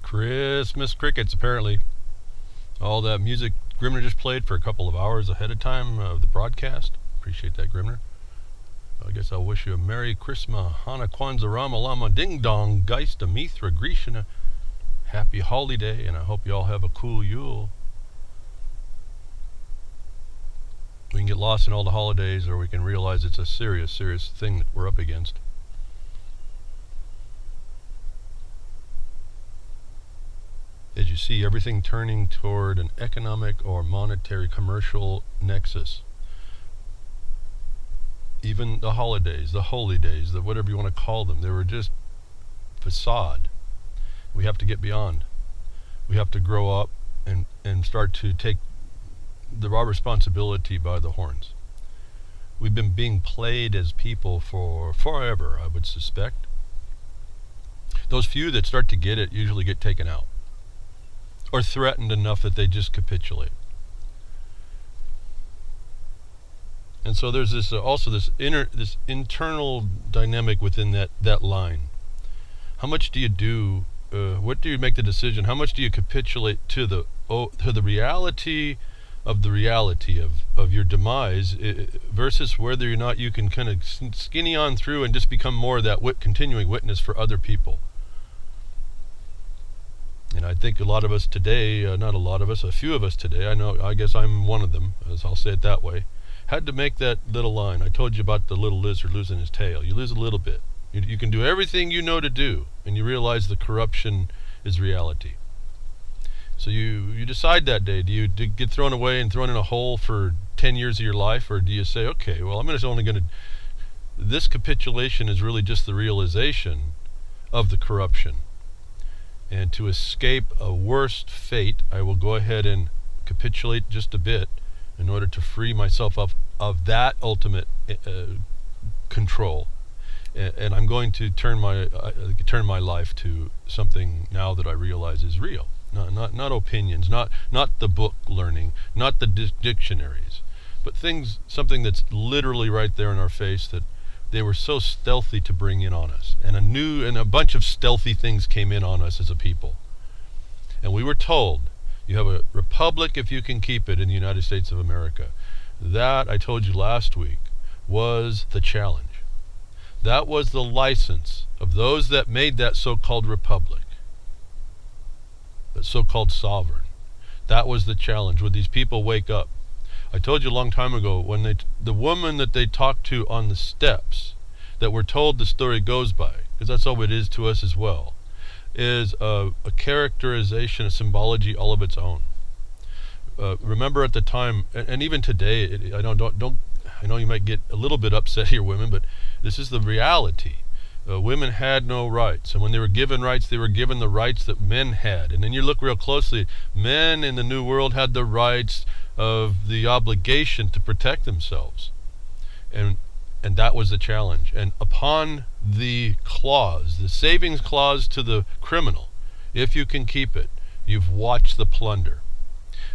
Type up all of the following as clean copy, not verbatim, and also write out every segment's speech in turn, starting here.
Christmas crickets, apparently. All that music Grimner just played for a couple of hours ahead of time of the broadcast. Appreciate that, Grimner. I guess I'll wish you a Merry Christmas, Hana Kwanzaa, Rama Lama, Ding Dong, Geist, Mithra, Grecian, happy holiday, and I hope you all have a cool Yule. We can get lost in all the holidays, or we can realize it's a serious, serious thing that we're up against. As you see, everything turning toward an economic or monetary commercial nexus. Even the holidays, the holy days, the whatever you want to call them, they were just facade. We have to get beyond. We have to grow up and start to take our responsibility by the horns. We've been being played as people for forever, I would suspect. Those few that start to get it usually get taken out, or threatened enough that they just capitulate. And so there's this also this internal dynamic within that line. How much do you do? What do you make the decision? How much do you capitulate to the reality of your demise, versus whether or not you can kind of skinny on through and just become more of that continuing witness for other people? And I think a lot of us today, not a lot of us, a few of us today, I guess I'm one of them, as I'll say it that way, had to make that little line. I told you about the little lizard losing his tail. You lose a little bit. You can do everything you know to do, and you realize the corruption is reality. So you decide that day, do you get thrown away and thrown in a hole for 10 years of your life, or do you say, okay, well, this capitulation is really just the realization of the corruption. And to escape a worst fate, I will go ahead and capitulate just a bit in order to free myself of that ultimate control. And I'm going to turn my life to something now that I realize is real. Not opinions, not the book learning, not the dictionaries, but something that's literally right there in our face that they were so stealthy to bring in on us. And a bunch of stealthy things came in on us as a people. And we were told, you have a republic if you can keep it in the United States of America. That, I told you last week, was the challenge. That was the license of those that made that so-called republic, that so-called sovereign. That was the challenge. Would these people wake up? I told you a long time ago, when the woman that they talked to on the steps, that we're told the story goes by, because that's all it is to us as well, is a characterization, a symbology all of its own. Remember at the time, and even today, I know you might get a little bit upset here, women, but this is the reality. Women had no rights, and when they were given rights, they were given the rights that men had. And then you look real closely, men in the New World had the rights of the obligation to protect themselves. And that was the challenge. And upon the clause, the savings clause to the criminal, if you can keep it, you've watched the plunder.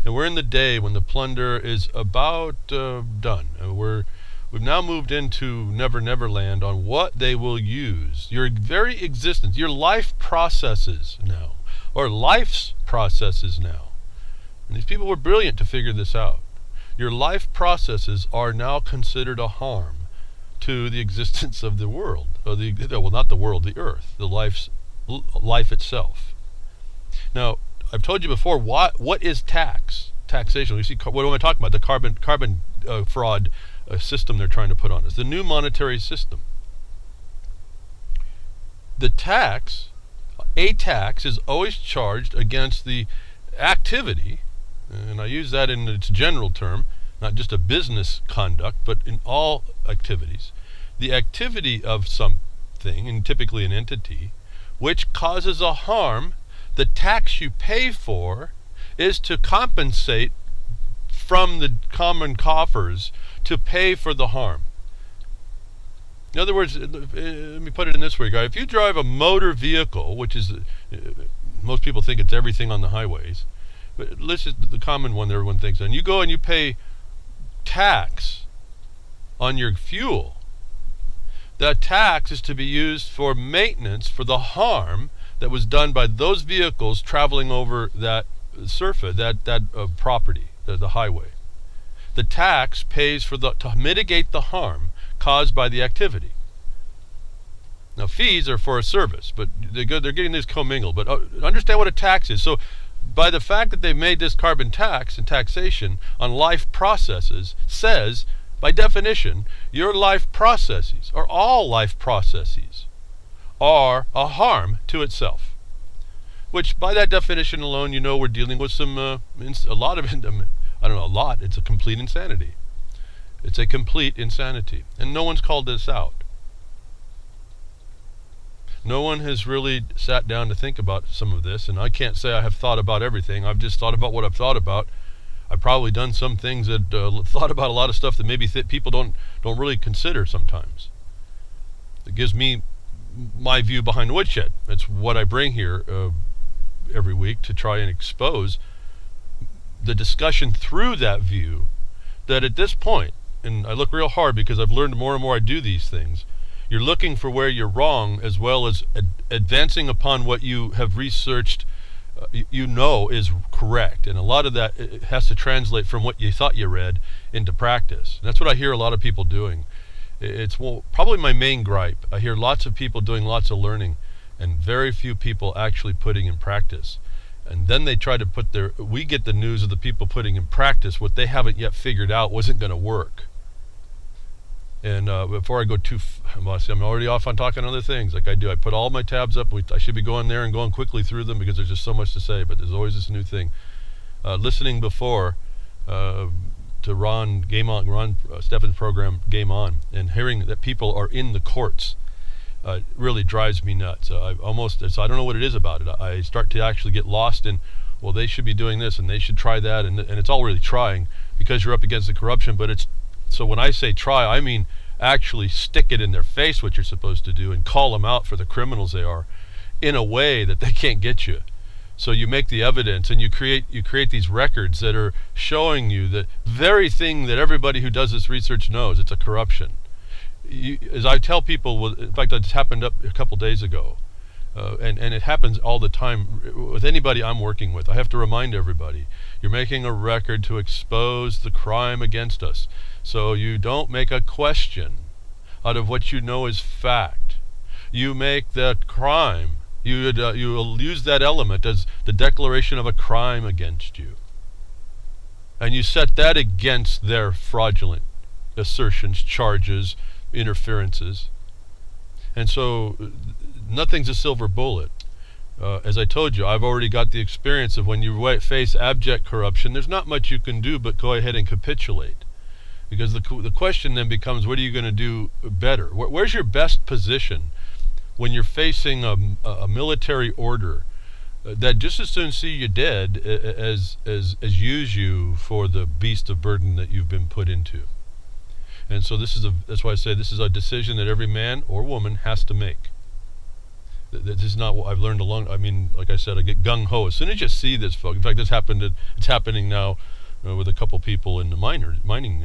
And we're in the day when the plunder is about done. We've now moved into Never Never Land on what they will use. Your very existence, your life processes now, or life's processes now. And these people were brilliant to figure this out. Your life processes are now considered a harm to the existence of the world. Not the world, the earth, the life itself. Now, I've told you before, what is taxation? You see, what am I talking about? The carbon fraud system they're trying to put on us. The new monetary system. A tax is always charged against the activity, and I use that in its general term, not just a business conduct, but in all activities. The activity of something, and typically an entity, which causes a harm. The tax you pay for is to compensate from the common coffers to pay for the harm. In other words, let me put it in this way, guys. If you drive a motor vehicle, which is, most people think it's everything on the highways, but this is the common one that everyone thinks, and you go and you pay tax on your fuel, that tax is to be used for maintenance for the harm that was done by those vehicles traveling over that surface, that property, the highway. The tax pays for to mitigate the harm caused by the activity. Now, fees are for a service, but they're getting this commingled. But understand what a tax is. So, by the fact that they've made this carbon tax and taxation on life processes, says, by definition, your life processes, or all life processes, are a harm to itself. Which, by that definition alone, we're dealing with some, a lot of, I don't know, a lot. It's a complete insanity. It's a complete insanity. And no one's called this out. No one has really sat down to think about some of this, and I can't say I have thought about everything. I've just thought about what I've thought about. I've probably done some things that thought about a lot of stuff that maybe people don't really consider sometimes. It gives me my view behind Woodshed. It's what I bring here every week to try and expose the discussion through that view, that at this point, and I look real hard because I've learned more and more I do these things, you're looking for where you're wrong as well as advancing upon what you have researched is correct. And a lot of that it has to translate from what you thought you read into practice. And that's what I hear a lot of people doing. It's probably my main gripe. I hear lots of people doing lots of learning and very few people actually putting in practice. And then they try to we get the news of the people putting in practice what they haven't yet figured out wasn't going to work. And before I go I'm already off on talking other things like I do. I put all my tabs up. I should be going there and going quickly through them because there's just so much to say, but there's always this new thing. Listening before to Ron Steffen's program, Game On, and hearing that people are in the courts really drives me nuts. I don't know what it is about it. I start to actually get lost in, well, they should be doing this and they should try that, and it's all really trying because you're up against the corruption, but so when I say try, I mean actually stick it in their face what you're supposed to do and call them out for the criminals they are in a way that they can't get you. So you make the evidence and you create these records that are showing you the very thing that everybody who does this research knows. It's a corruption. As I tell people, in fact, it happened a couple days ago, and it happens all the time with anybody I'm working with. I have to remind everybody, you're making a record to expose the crime against us. So you don't make a question out of what you know is fact. You make that crime. You'll use that element as the declaration of a crime against you. And you set that against their fraudulent assertions, charges, interferences. And so nothing's a silver bullet. As I told you, I've already got the experience of when you face abject corruption, there's not much you can do but go ahead and capitulate. Because the question then becomes, what are you going to do better? Where's your best position when you're facing a military order that just as soon see you dead as use you for the beast of burden that you've been put into? And so that's why I say this is a decision that every man or woman has to make. This is not what I've learned like I said, I get gung-ho. As soon as you see this, folks, in fact, it's happening now with a couple people in the mining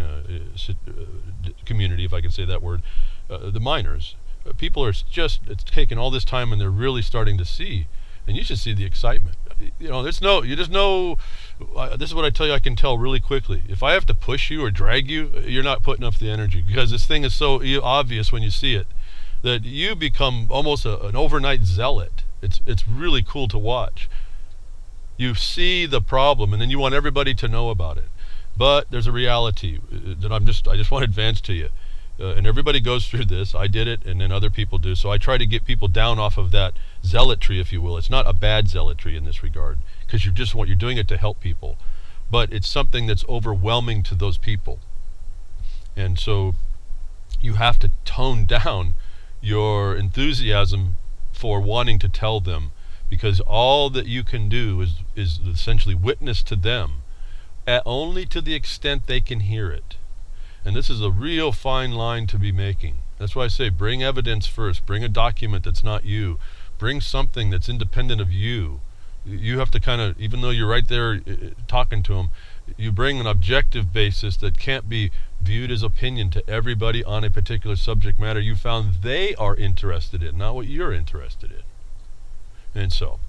community, if I can say that word, the miners. People are it's taken all this time and they're really starting to see, and you should see the excitement. This is what I tell you, I can tell really quickly. If I have to push you or drag you, you're not putting up the energy, because this thing is so obvious when you see it that you become almost an overnight zealot. It's really cool to watch. You see the problem, and then you want everybody to know about it. But there's a reality that I just want to advance to you. And everybody goes through this. I did it, and then other people do. So I try to get people down off of that zealotry, if you will. It's not a bad zealotry in this regard, because you're doing it to help people. But it's something that's overwhelming to those people. And so you have to tone down your enthusiasm for wanting to tell them, because all that you can do is essentially witness to them only to the extent they can hear it. And this is a real fine line to be making. That's why I say bring evidence first. Bring a document that's not you. Bring something that's independent of you. You have to kind of, even though you're right there talking to them, you bring an objective basis that can't be viewed as opinion to everybody on a particular subject matter you found they are interested in, not what you're interested in. And so,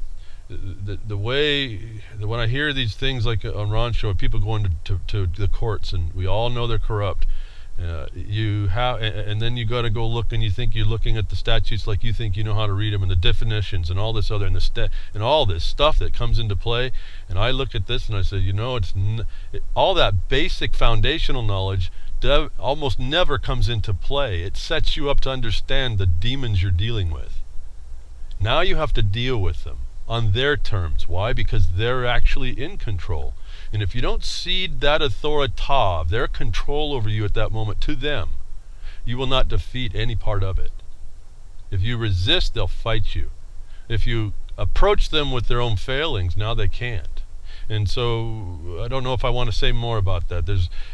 when I hear these things like on Ron's show, people going to the courts, and we all know they're corrupt. And then you got to go look, and you think you're looking at the statutes like you think you know how to read them, and the definitions, and all this other, and all this stuff that comes into play. And I look at this and I say, all that basic foundational knowledge almost never comes into play. It sets you up to understand the demons you're dealing with. Now you have to deal with them on their terms. Why? Because they're actually in control. And if you don't cede that authority, their control over you at that moment, to them, you will not defeat any part of it. If you resist, they'll fight you. If you approach them with their own failings, now they can't. And so I don't know if I want to say more about that.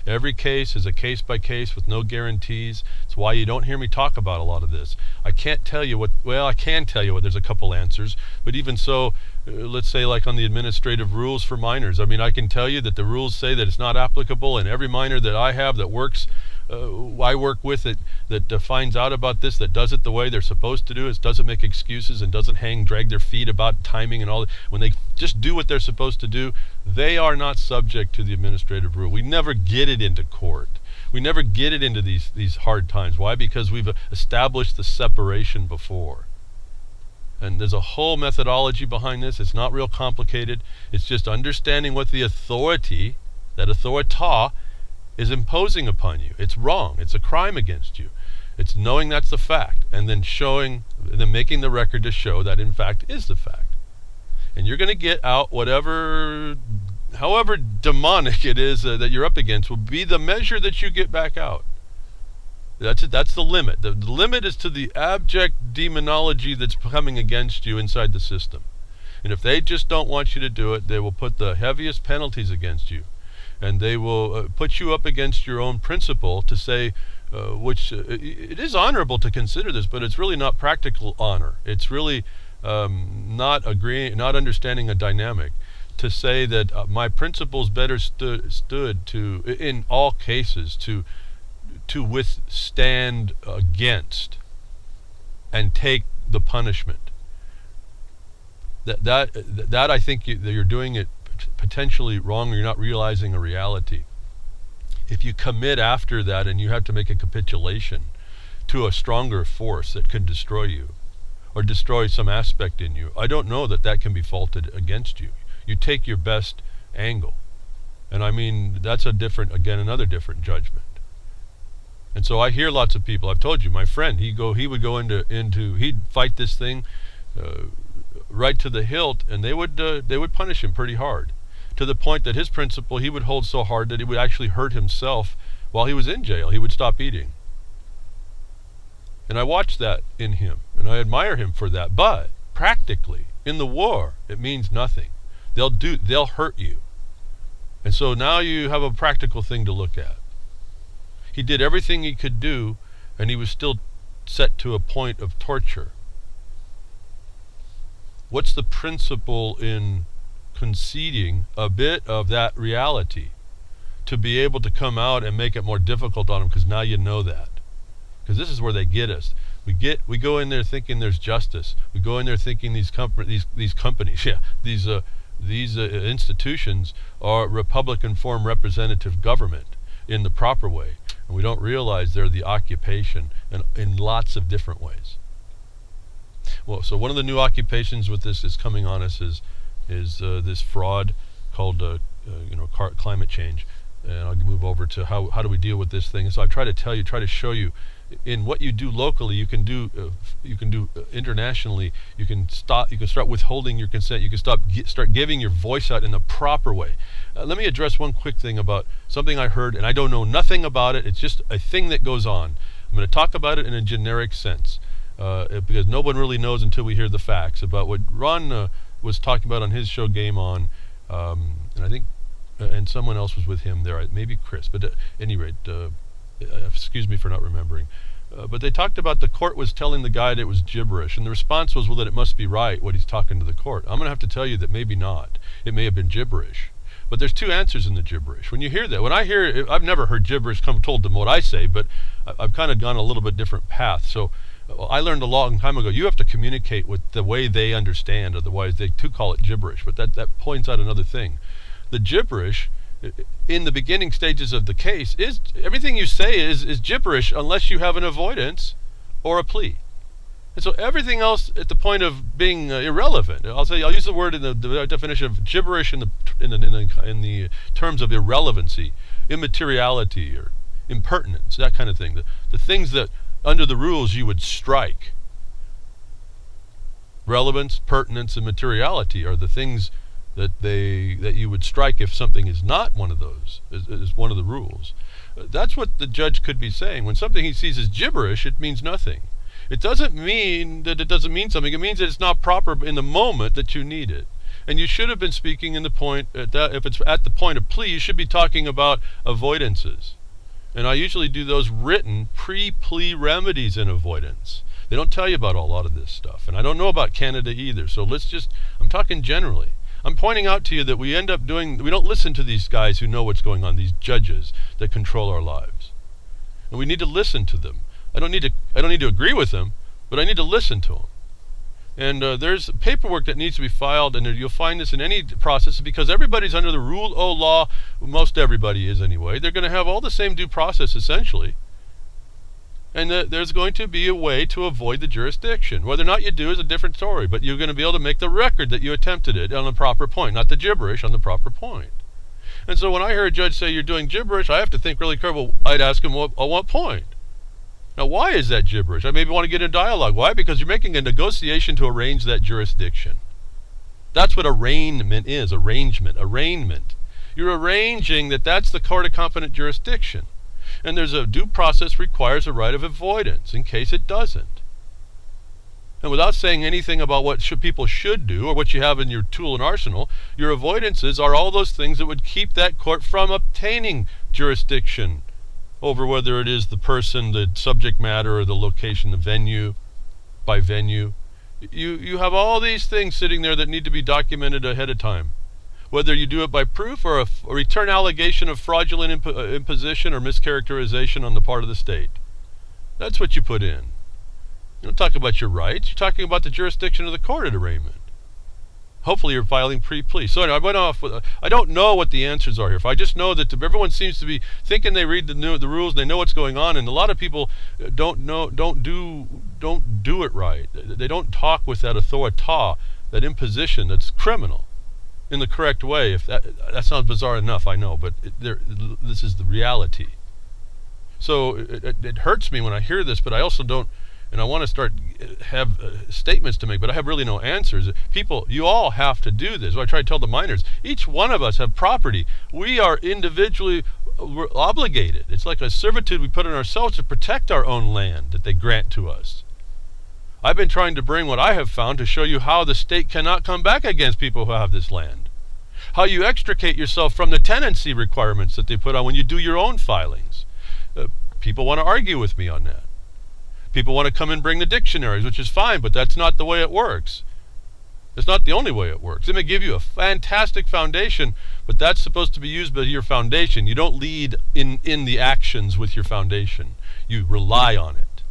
Every case is a case by case with no guarantees. It's why you don't hear me talk about a lot of this. I can't tell you I can tell you what, there's a couple answers, but even so, let's say like on the administrative rules for minors, I can tell you that the rules say that it's not applicable, and every minor that I have that works, I work with it, that finds out about this, that does it the way they're supposed to do it, doesn't make excuses and doesn't drag their feet about timing and all that. When they just do what they're supposed to do, they are not subject to the administrative rule. We never get it into court. We never get it into these hard times. Why? Because we've established the separation before. And there's a whole methodology behind this. It's not real complicated. It's just understanding what the authority, that authorita, is imposing upon you. It's wrong. It's a crime against you. It's knowing that's the fact, and then making the record to show that in fact is the fact. And you're going to get out however demonic it is that you're up against will be the measure that you get back out. That's the limit. The limit is to the abject demonology that's coming against you inside the system. And if they just don't want you to do it, they will put the heaviest penalties against you. And they will put you up against your own principle to say, it is honorable to consider this, but it's really not practical honor. It's really not understanding a dynamic. To say that my principles better stood to, in all cases, to withstand against and take the punishment. That I think that you're doing it potentially wrong, or you're not realizing a reality. If you commit after that and you have to make a capitulation to a stronger force that could destroy you or destroy some aspect in you, I don't know that can be faulted against you. You take your best angle. And that's another different judgment. And so I hear lots of people, I've told you, my friend, he'd fight this thing right to the hilt, and they would punish him pretty hard, to the point that his principle he would hold so hard that he would actually hurt himself while he was in jail. He would stop eating. And I watched that in him, and I admire him for that. But practically, in the war, it means nothing. They'll hurt you. And so now you have a practical thing to look at. He did everything he could do, and he was still set to a point of torture. What's the principle in conceding a bit of that reality to be able to come out and make it more difficult on them? Because now you know that. Because this is where they get us. We go in there thinking there's justice. We go in there thinking these companies, these institutions are Republican form representative government in the proper way, and we don't realize they're the occupation in lots of different ways. Well, so one of the new occupations with this is coming on us is this fraud called climate change. And I'll move over to how do we deal with this thing. And so I try to show you, in what you do locally, you can do internationally. You can start withholding your consent. You can start giving your voice out in the proper way. Let me address one quick thing about something I heard, and I don't know nothing about it. It's just a thing that goes on. I'm going to talk about it in a generic sense, because no one really knows until we hear the facts about what Ron was talking about on his show Game On, and I think and someone else was with him there, maybe Chris, but at any rate, excuse me for not remembering. But they talked about the court was telling the guy that it was gibberish, and the response was, well, that it must be right what he's talking to the court. I'm going to have to tell you that maybe not. It may have been gibberish. But there's two answers in the gibberish. When you hear that, when I hear, I've never heard gibberish come told them what I say, but I've kind of gone a little bit different path. So Well, I learned a long time ago, you have to communicate with the way they understand, otherwise they too call it gibberish. But that points out another thing. The gibberish in the beginning stages of the case is everything you say is gibberish unless you have an avoidance or a plea. And so everything else at the point of being irrelevant. I'll use the word in the definition of gibberish in the terms of irrelevancy, immateriality, or impertinence, that kind of thing. The things that under the rules you would strike. Relevance, pertinence, and materiality are the things that you would strike if something is not one of those, is one of the rules. That's what the judge could be saying. When something he sees as gibberish, it means nothing. It doesn't mean that it doesn't mean something. It means that it's not proper in the moment that you need it. And you should have been speaking in the point, if it's at the point of plea, you should be talking about avoidances. And I usually do those written pre-plea remedies in avoidance. They don't tell you about a lot of this stuff. And I don't know about Canada either. So I'm talking generally. I'm pointing out to you that we don't listen to these guys who know what's going on, these judges that control our lives. And we need to listen to them. I don't need to agree with them, but I need to listen to them. And there's paperwork that needs to be filed, and you'll find this in any process because everybody's under the rule of law. Most everybody is anyway. They're going to have all the same due process essentially. And there's going to be a way to avoid the jurisdiction. Whether or not you do is a different story, but you're going to be able to make the record that you attempted it on the proper point, not the gibberish, on the proper point. And so when I hear a judge say you're doing gibberish, I have to think really careful. I'd ask him, on what point? Now, why is that gibberish? I maybe want to get in dialogue. Why? Because you're making a negotiation to arrange that jurisdiction. That's what arraignment is, arraignment. You're arranging that's the court of competent jurisdiction. And there's a due process requires a right of avoidance in case it doesn't. And without saying anything about what people should do or what you have in your tool and arsenal, your avoidances are all those things that would keep that court from obtaining jurisdiction over whether it is the person, the subject matter, or the location, the venue, by venue. You have all these things sitting there that need to be documented ahead of time. Whether you do it by proof or a return allegation of fraudulent imposition or mischaracterization on the part of the state. That's what you put in. You don't talk about your rights. You're talking about the jurisdiction of the court at arraignment. Hopefully you're filing pre-plea. So anyway, I went off with, I don't know what the answers are here. If I just know that everyone seems to be thinking they read the rules and they know what's going on, and a lot of people don't do it right. They don't talk with that authority, that imposition that's criminal, in the correct way. If that sounds bizarre enough, I know, but this is the reality. So it hurts me when I hear this, but I also don't. And I want to have statements to make, but I have really no answers. People, you all have to do this. I try to tell the miners, each one of us have property. We are individually obligated. It's like a servitude we put on ourselves to protect our own land that they grant to us. I've been trying to bring what I have found to show you how the state cannot come back against people who have this land. How you extricate yourself from the tenancy requirements that they put on when you do your own filings. People want to argue with me on that. People want to come and bring the dictionaries, which is fine, but that's not the way it works. It's not the only way it works. It may give you a fantastic foundation, but that's supposed to be used by your foundation. You don't lead in the actions with your foundation. You rely on it.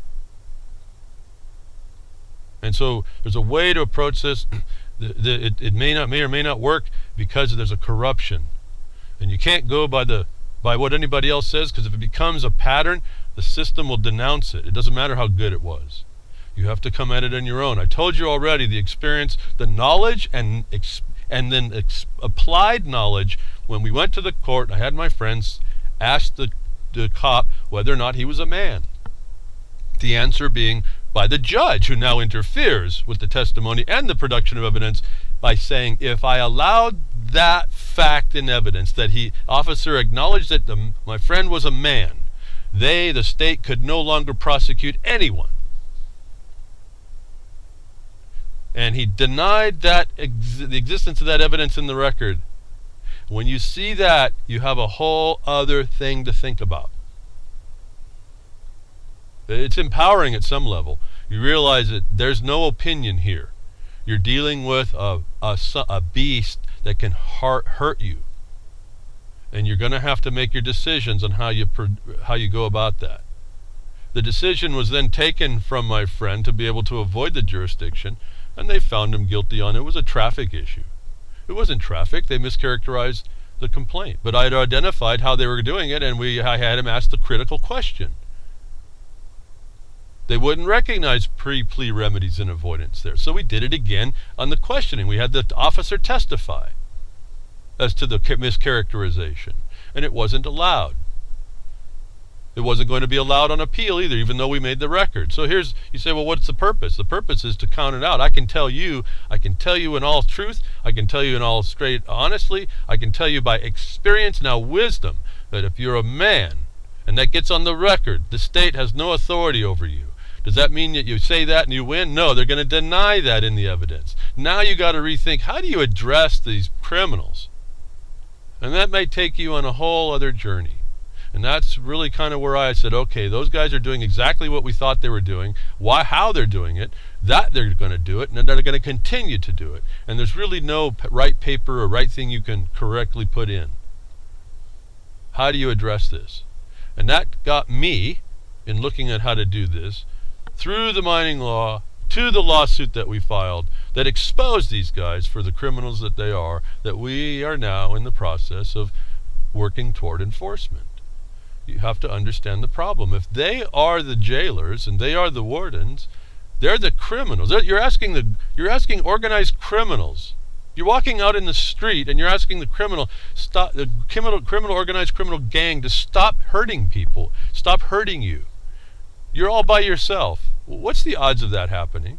And so there's a way to approach this. It may or may not work because there's a corruption. And you can't go by what anybody else says, because if it becomes a pattern, the system will denounce it. It doesn't matter how good it was. You have to come at it on your own. I told you already the experience, the knowledge, and then applied knowledge. When we went to the court, I had my friends ask the cop whether or not he was a man. The answer being by the judge, who now interferes with the testimony and the production of evidence by saying, if I allowed that fact in evidence, that officer acknowledged that my friend was a man, the state could no longer prosecute anyone. And he denied the existence of that evidence in the record. When you see that, you have a whole other thing to think about. It's empowering at some level. You realize that there's no opinion here. You're dealing with a beast that can hurt you. And you're going to have to make your decisions on how you go about that. The decision was then taken from my friend to be able to avoid the jurisdiction, and they found him guilty on it was a traffic issue. It wasn't traffic. They mischaracterized the complaint. But I had identified how they were doing it, and I had him ask the critical question. They wouldn't recognize pre-plea remedies and avoidance there. So we did it again on the questioning. We had the officer testify as to the mischaracterization, and it wasn't allowed. It wasn't going to be allowed on appeal either, even though we made the record. So you say, well, what's the purpose? The purpose is to count it out. I can tell you in all truth, I can tell you in all straight honestly, I can tell you by experience, now wisdom, that if you're a man, and that gets on the record, the state has no authority over you. Does that mean that you say that and you win? No, they're going to deny that in the evidence. Now you got to rethink, how do you address these criminals? And that may take you on a whole other journey. And that's really kind of where I said, okay, those guys are doing exactly what we thought they were doing, how they're doing it, that they're going to do it, and then they're going to continue to do it. And there's really no right paper or right thing you can correctly put in. How do you address this? And that got me, in looking at how to do this, through the mining law to the lawsuit that we filed that exposed these guys for the criminals that they are, that we are now in the process of working toward enforcement. You have to understand the problem. If they are the jailers and they are the wardens, they're the criminals. You're asking organized criminals. You're walking out in the street and you're asking the criminal organized criminal gang to stop hurting people, stop hurting you. You're all by yourself. What's the odds of that happening?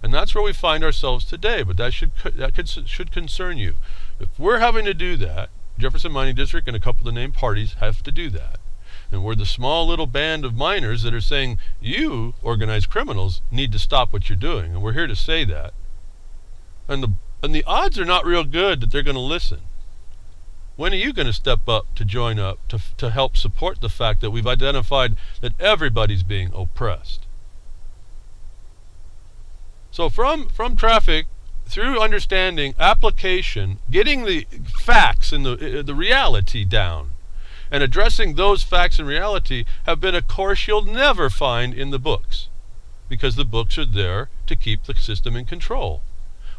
And that's where we find ourselves today. But that should concern you. If we're having to do that, Jefferson Mining District and a couple of named parties have to do that. And we're the small little band of miners that are saying, you organized criminals need to stop what you're doing. And we're here to say that. And the odds are not real good that they're going to listen. When are you going to step up to join up to help support the fact that we've identified that everybody's being oppressed? So from traffic, through understanding, application, getting the facts and the reality down, and addressing those facts and reality have been a course you'll never find in the books, because the books are there to keep the system in control.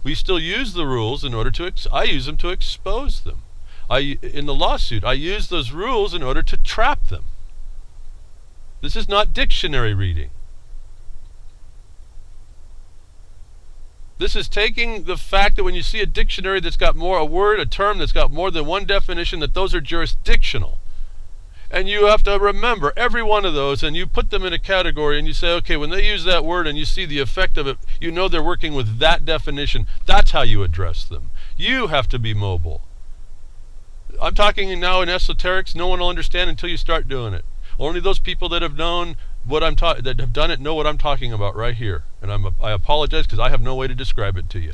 We still use the rules in order I use them to expose them. In the lawsuit, I use those rules in order to trap them. This is not dictionary reading. This is taking the fact that when you see a dictionary that's got a term that's got more than one definition, that those are jurisdictional. And you have to remember every one of those, and you put them in a category, and you say, okay, when they use that word and you see the effect of it, you know they're working with that definition. That's how you address them. You have to be mobile. I'm talking now in esoterics. No one will understand until you start doing it. Only those people that have known that have done it know what I'm talking about right here. And I apologize because I have no way to describe it to you.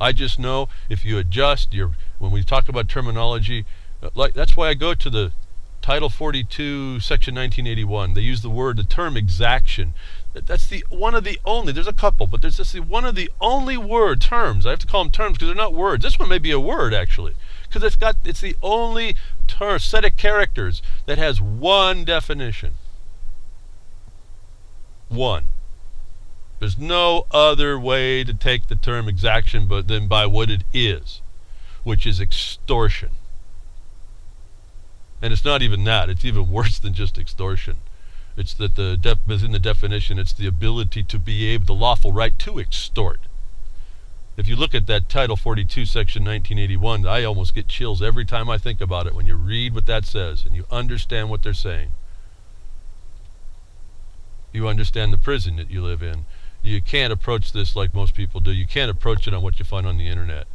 I just know if you adjust when we talk about terminology, that's why I go to the Title 42, Section 1981. They use the term exaction. That's one of the only, there's a couple, but there's just one of the only terms. I have to call them terms because they're not words. This one may be a word actually, because it's the only set of characters that has one definition. One. There's no other way to take the term exaction than by what it is, which is extortion. And it's not even that. It's even worse than just extortion. It's that within the definition, it's the ability to the lawful right to extort. If you look at that Title 42, Section 1981, I almost get chills every time I think about it when you read what that says and you understand what they're saying. You understand the prison that you live in. You can't approach this like most people do. You can't approach it on what you find on the internet.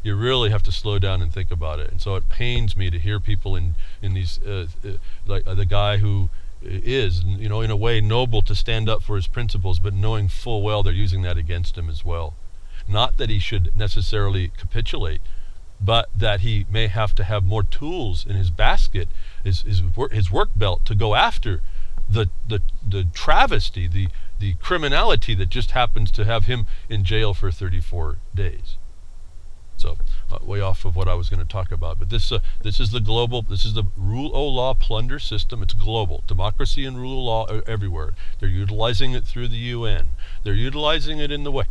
You really have to slow down and think about it. And so it pains me to hear people in these, like the guy who is, in a way noble to stand up for his principles, but knowing full well they're using that against him as well. Not that he should necessarily capitulate, but that he may have to have more tools in his basket, his work belt, to go after the travesty, the criminality that just happens to have him in jail for 34 days. So way off of what I was going to talk about. But this is the rule of law plunder system. It's global. Democracy and rule of law are everywhere. They're utilizing it through the UN. They're utilizing it in the way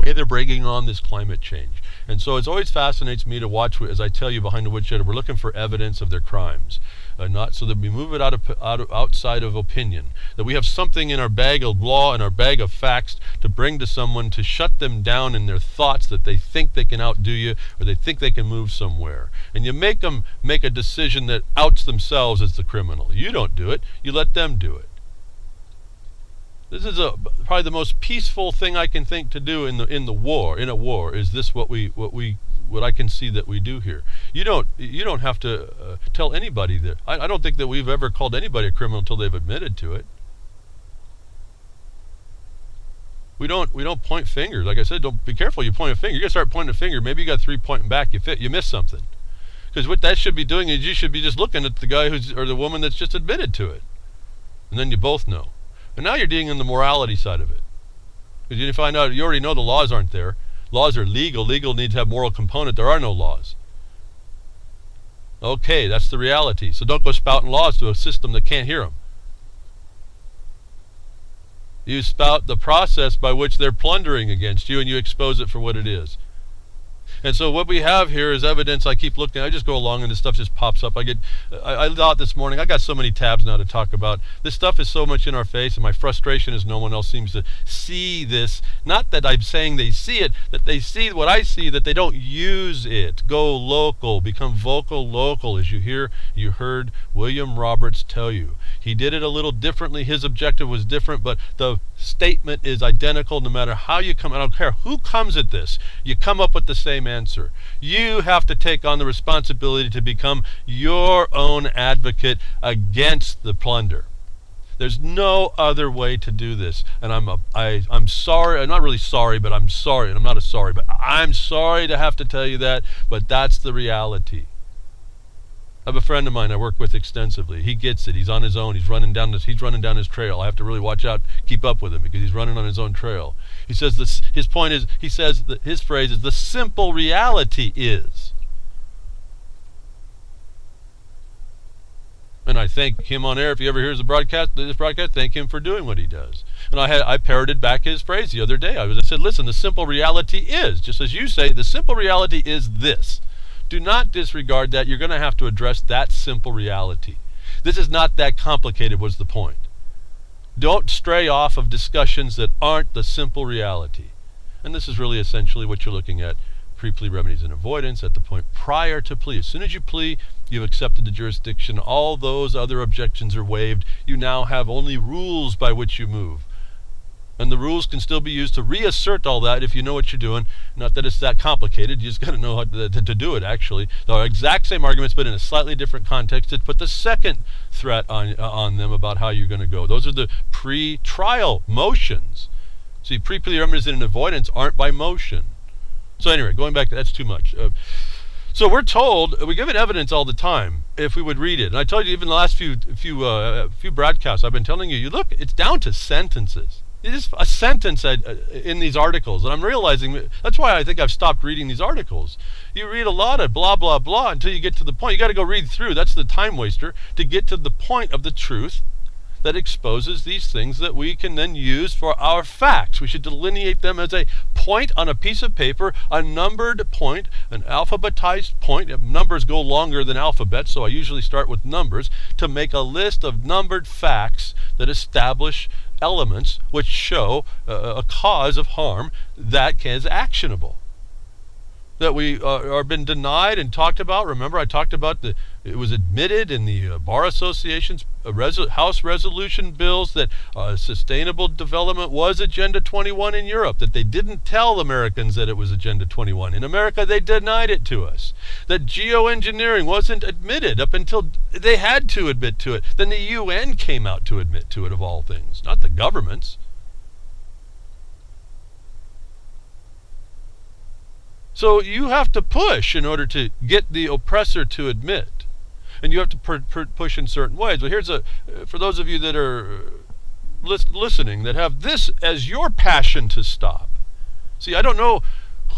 they're bringing on this climate change. And so it always fascinates me to watch, as I tell you, behind the woodshed, we're looking for evidence of their crimes. Not so that we move it outside of opinion, that we have something in our bag of law and our bag of facts to bring to someone to shut them down in their thoughts that they think they can outdo you or they think they can move somewhere. And you make them make a decision that outs themselves as the criminal. You don't do it, you let them do it. This is probably the most peaceful thing I can think to do in a war. Is this what I can see that we do here? You don't have to tell anybody that. I don't think that we've ever called anybody a criminal until they've admitted to it. We don't point fingers. Like I said, don't be careful. You point a finger. You're gonna start pointing a finger. Maybe you got 3 pointing back. You miss something. Because what that should be doing is you should be just looking at the guy or the woman that's just admitted to it, and then you both know. And now you're dealing in the morality side of it. Because you find out, you already know the laws aren't there. Laws are legal. Legal needs to have moral component. There are no laws. Okay, that's the reality. So don't go spouting laws to a system that can't hear them. You spout the process by which they're plundering against you, and you expose it for what it is. And so what we have here is evidence. I keep looking. I just go along and this stuff just pops up. I thought this morning, I got so many tabs now to talk about. This stuff is so much in our face, and my frustration is no one else seems to see this. Not that I'm saying they see it, that they see what I see, that they don't use it. Go local, become vocal local, as you heard William Roberts tell you. He did it a little differently. His objective was different, but the statement is identical no matter how you come. I don't care who comes at this. You come up with the same answer. You have to take on the responsibility to become your own advocate against the plunder. There's no other way to do this. And I'm sorry. I'm not really sorry, but I'm sorry. And I'm not a sorry, but I'm sorry to have to tell you that, but that's the reality. I have a friend of mine I work with extensively. He gets it. He's on his own. He's running down his trail. I have to really watch out, keep up with him because he's running on his own trail. He says this. His point is, he says that his phrase is, the simple reality is. And I thank him on air if he ever hears this broadcast. Thank him for doing what he does. And I parroted back his phrase the other day. I said, listen, the simple reality is, just as you say, the simple reality is this. Do not disregard that. You're going to have to address that simple reality. This is not that complicated, was the point. Don't stray off of discussions that aren't the simple reality. And this is really essentially what you're looking at, pre-plea remedies and avoidance at the point prior to plea. As soon as you plea, you've accepted the jurisdiction. All those other objections are waived. You now have only rules by which you move. And the rules can still be used to reassert all that if you know what you're doing. Not that it's that complicated. You just got to know how to do it, actually. The exact same arguments, but in a slightly different context to put the second threat on them about how you're going to go. Those are the pre-trial motions. See, pre-plea remedies and avoidance aren't by motion. So anyway, going back, that's too much. So we're told, we're given evidence all the time if we would read it. And I told you even the last few broadcasts, I've been telling you, look, it's down to sentences. It's a sentence in these articles, and I'm realizing that's why I think I've stopped reading these articles. You read a lot of blah, blah, blah until you get to the point. You got to go read through. That's the time waster to get to the point of the truth that exposes these things that we can then use for our facts. We should delineate them as a point on a piece of paper, a numbered point, an alphabetized point. Numbers go longer than alphabets, so I usually start with numbers to make a list of numbered facts that establish elements which show a cause of harm that is actionable. That we are been denied and talked about. Remember, I talked about it was admitted in the Bar Association's House resolution bills that sustainable development was Agenda 21 in Europe, that they didn't tell Americans that it was Agenda 21. In America, they denied it to us. That geoengineering wasn't admitted up until they had to admit to it. Then the UN came out to admit to it, of all things, not the governments. So you have to push in order to get the oppressor to admit. And you have to push in certain ways. But here's for those of you that are listening, that have this as your passion to stop. See, I don't know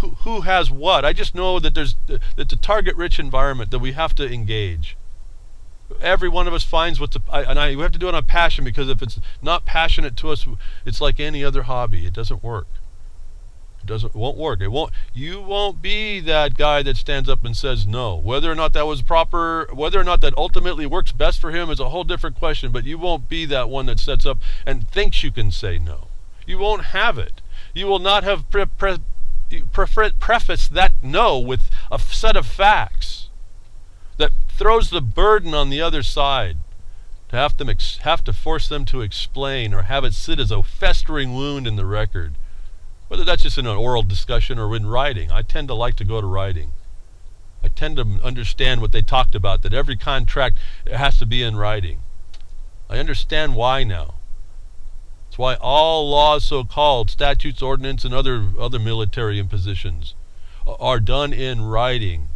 who has what. I just know that it's a target-rich environment that we have to engage. Every one of us finds we have to do it on passion, because if it's not passionate to us, it's like any other hobby. It doesn't work. It won't work. You won't be that guy that stands up and says no. Whether or not that was proper, whether or not that ultimately works best for him is a whole different question, but you won't be that one that sets up and thinks you can say no. You won't have it. You will not have prefaced that no with a set of facts that throws the burden on the other side, to have to force them to explain, or have it sit as a festering wound in the record. Whether that's just in an oral discussion or in writing. I tend to like to go to writing. I tend to understand what they talked about, that every contract has to be in writing. I understand why now. It's why all laws, so-called, statutes, ordinance, and other military impositions are done in writing.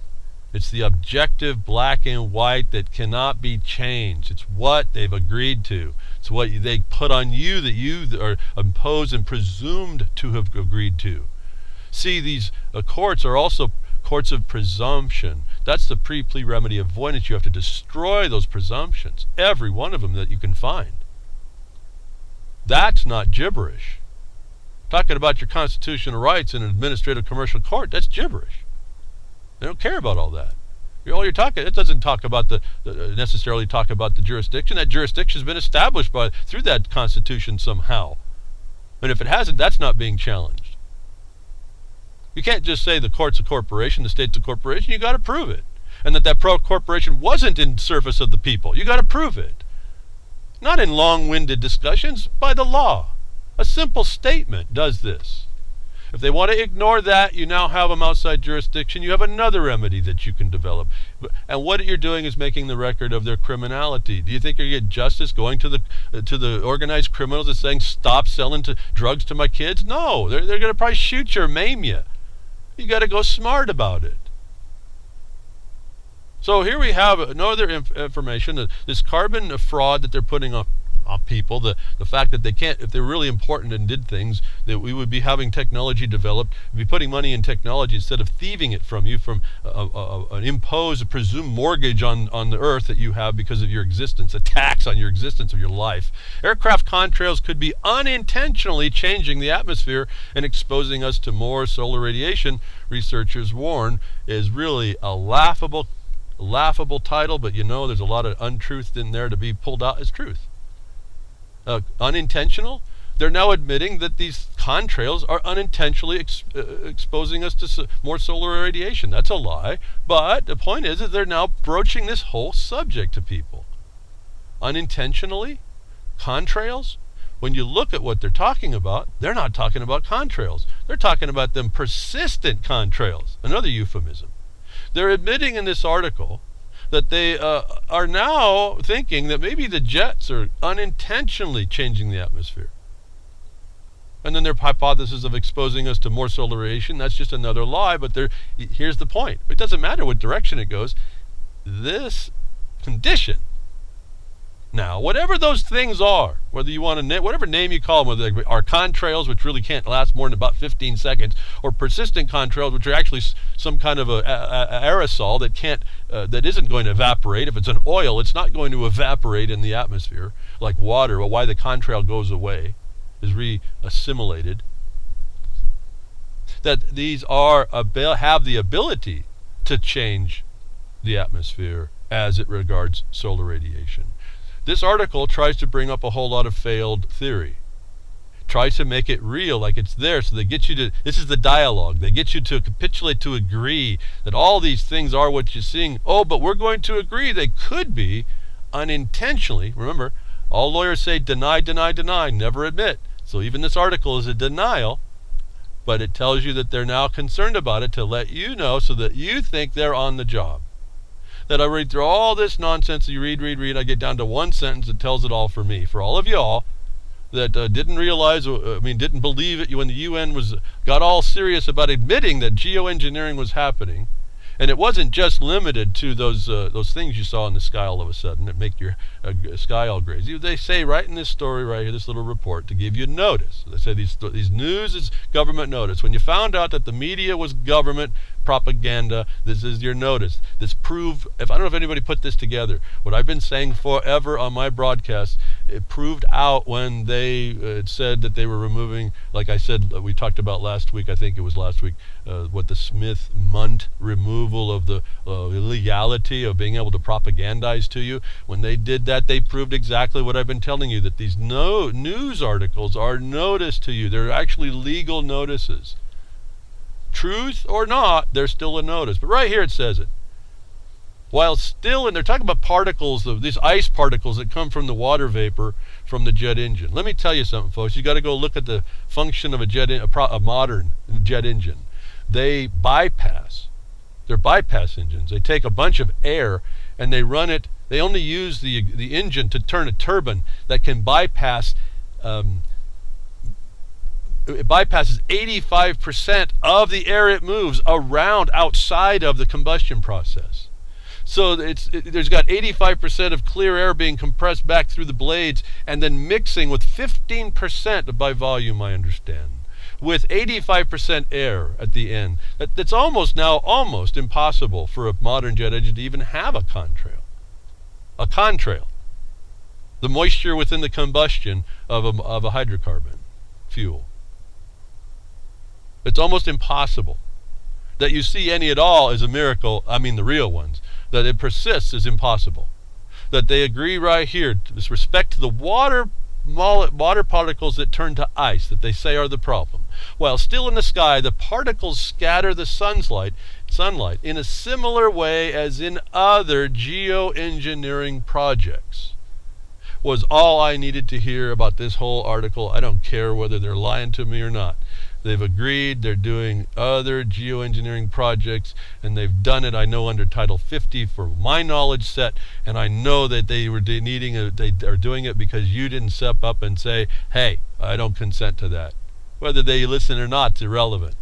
It's the objective black and white that cannot be changed. It's what they've agreed to. It's what they put on you, that you are imposed and presumed to have agreed to. See, these courts are also courts of presumption. That's the pre-plea remedy avoidance. You have to destroy those presumptions, every one of them that you can find. That's not gibberish. Talking about your constitutional rights in an administrative commercial court, that's gibberish. They don't care about all that. All you're talking, it doesn't talk about necessarily talk about the jurisdiction. That jurisdiction has been established through that Constitution somehow. And if it hasn't, that's not being challenged. You can't just say the court's a corporation, the state's a corporation. You got to prove it, and that corporation wasn't in service of the people. You got to prove it, not in long-winded discussions. By the law, a simple statement does this. If they want to ignore that, you now have them outside jurisdiction. You have another remedy that you can develop. And what you're doing is making the record of their criminality. Do you think you're going to get justice going to the organized criminals and saying, stop selling drugs to my kids? No, they're going to probably shoot you or maim you. You got to go smart about it. So here we have another information, this carbon fraud that they're putting on people, the fact that they can't, if they're really important and did things, that we would be having technology developed, be putting money in technology instead of thieving it from you, from an imposed, presumed mortgage on the earth that you have because of your existence, a tax on your existence of your life. Aircraft contrails could be unintentionally changing the atmosphere and exposing us to more solar radiation. Researchers warn is really a laughable title, but there's a lot of untruth in there to be pulled out as truth. Unintentional, they're now admitting that these contrails are unintentionally exposing us to more solar radiation. That's a lie, but the point is that they're now broaching this whole subject to people. Unintentionally, contrails, when you look at what they're talking about, they're not talking about contrails. They're talking about them persistent contrails, another euphemism. They're admitting in this article that they are now thinking that maybe the jets are unintentionally changing the atmosphere. And then their hypothesis of exposing us to more solar radiation, that's just another lie, but here's the point. It doesn't matter what direction it goes. This condition, now, whatever those things are, whether you want to whatever name you call them, whether they are contrails, which really can't last more than about 15 seconds, or persistent contrails, which are actually some kind of a aerosol that isn't going to evaporate. If it's an oil, it's not going to evaporate in the atmosphere like water. Well, why the contrail goes away is re-assimilated. That these have the ability to change the atmosphere as it regards solar radiation. This article tries to bring up a whole lot of failed theory. Tries to make it real, like it's there, so they get you to, this is the dialogue, they get you to capitulate, to agree that all these things are what you're seeing. Oh, but we're going to agree they could be unintentionally. Remember, all lawyers say deny, deny, deny, never admit. So even this article is a denial, but it tells you that they're now concerned about it to let you know so that you think they're on the job. That I read through all this nonsense, you read, I get down to one sentence that tells it all for me. For all of y'all that didn't believe it when the UN got all serious about admitting that geoengineering was happening, And it wasn't just limited to those things you saw in the sky all of a sudden that make your sky all gray. They say right in this story right here, this little report, to give you notice. They say these news is government notice. When you found out that the media was government propaganda, this is your notice. This proved, I don't know if anybody put this together, what I've been saying forever on my broadcast, it proved out when they said that they were removing, like I said, we talked about last week, I think it was last week, what the Smith-Munt removal of the illegality of being able to propagandize to you. When they did that, they proved exactly what I've been telling you, that these news articles are notice to you. They're actually legal notices. Truth or not, they're still a notice. But right here it says it. While still, and they're talking about particles, of these ice particles that come from the water vapor from the jet engine. Let me tell you something, folks. You got to go look at the function of a modern jet engine. They're bypass engines. They take a bunch of air and they run it. They only use the engine to turn a turbine that can bypass. It bypasses 85% of the air it moves around outside of the combustion process. So there's got 85% of clear air being compressed back through the blades and then mixing with 15% by volume, I understand, with 85% air at the end. That's almost impossible for a modern jet engine to even have a contrail. A contrail. The moisture within the combustion of a hydrocarbon fuel. It's almost impossible. That you see any at all is a miracle. I mean the real ones. That it persists is impossible. That they agree right here with respect to the water particles that turn to ice, that they say are the problem. While still in the sky, the particles scatter the sunlight in a similar way as in other geoengineering projects. Was all I needed to hear about this whole article. I don't care whether they're lying to me or not. They've agreed, they're doing other geoengineering projects, and they've done it, I know, under Title 50 for my knowledge set, and I know that they are doing it because you didn't step up and say, hey, I don't consent to that. Whether they listen or not is irrelevant.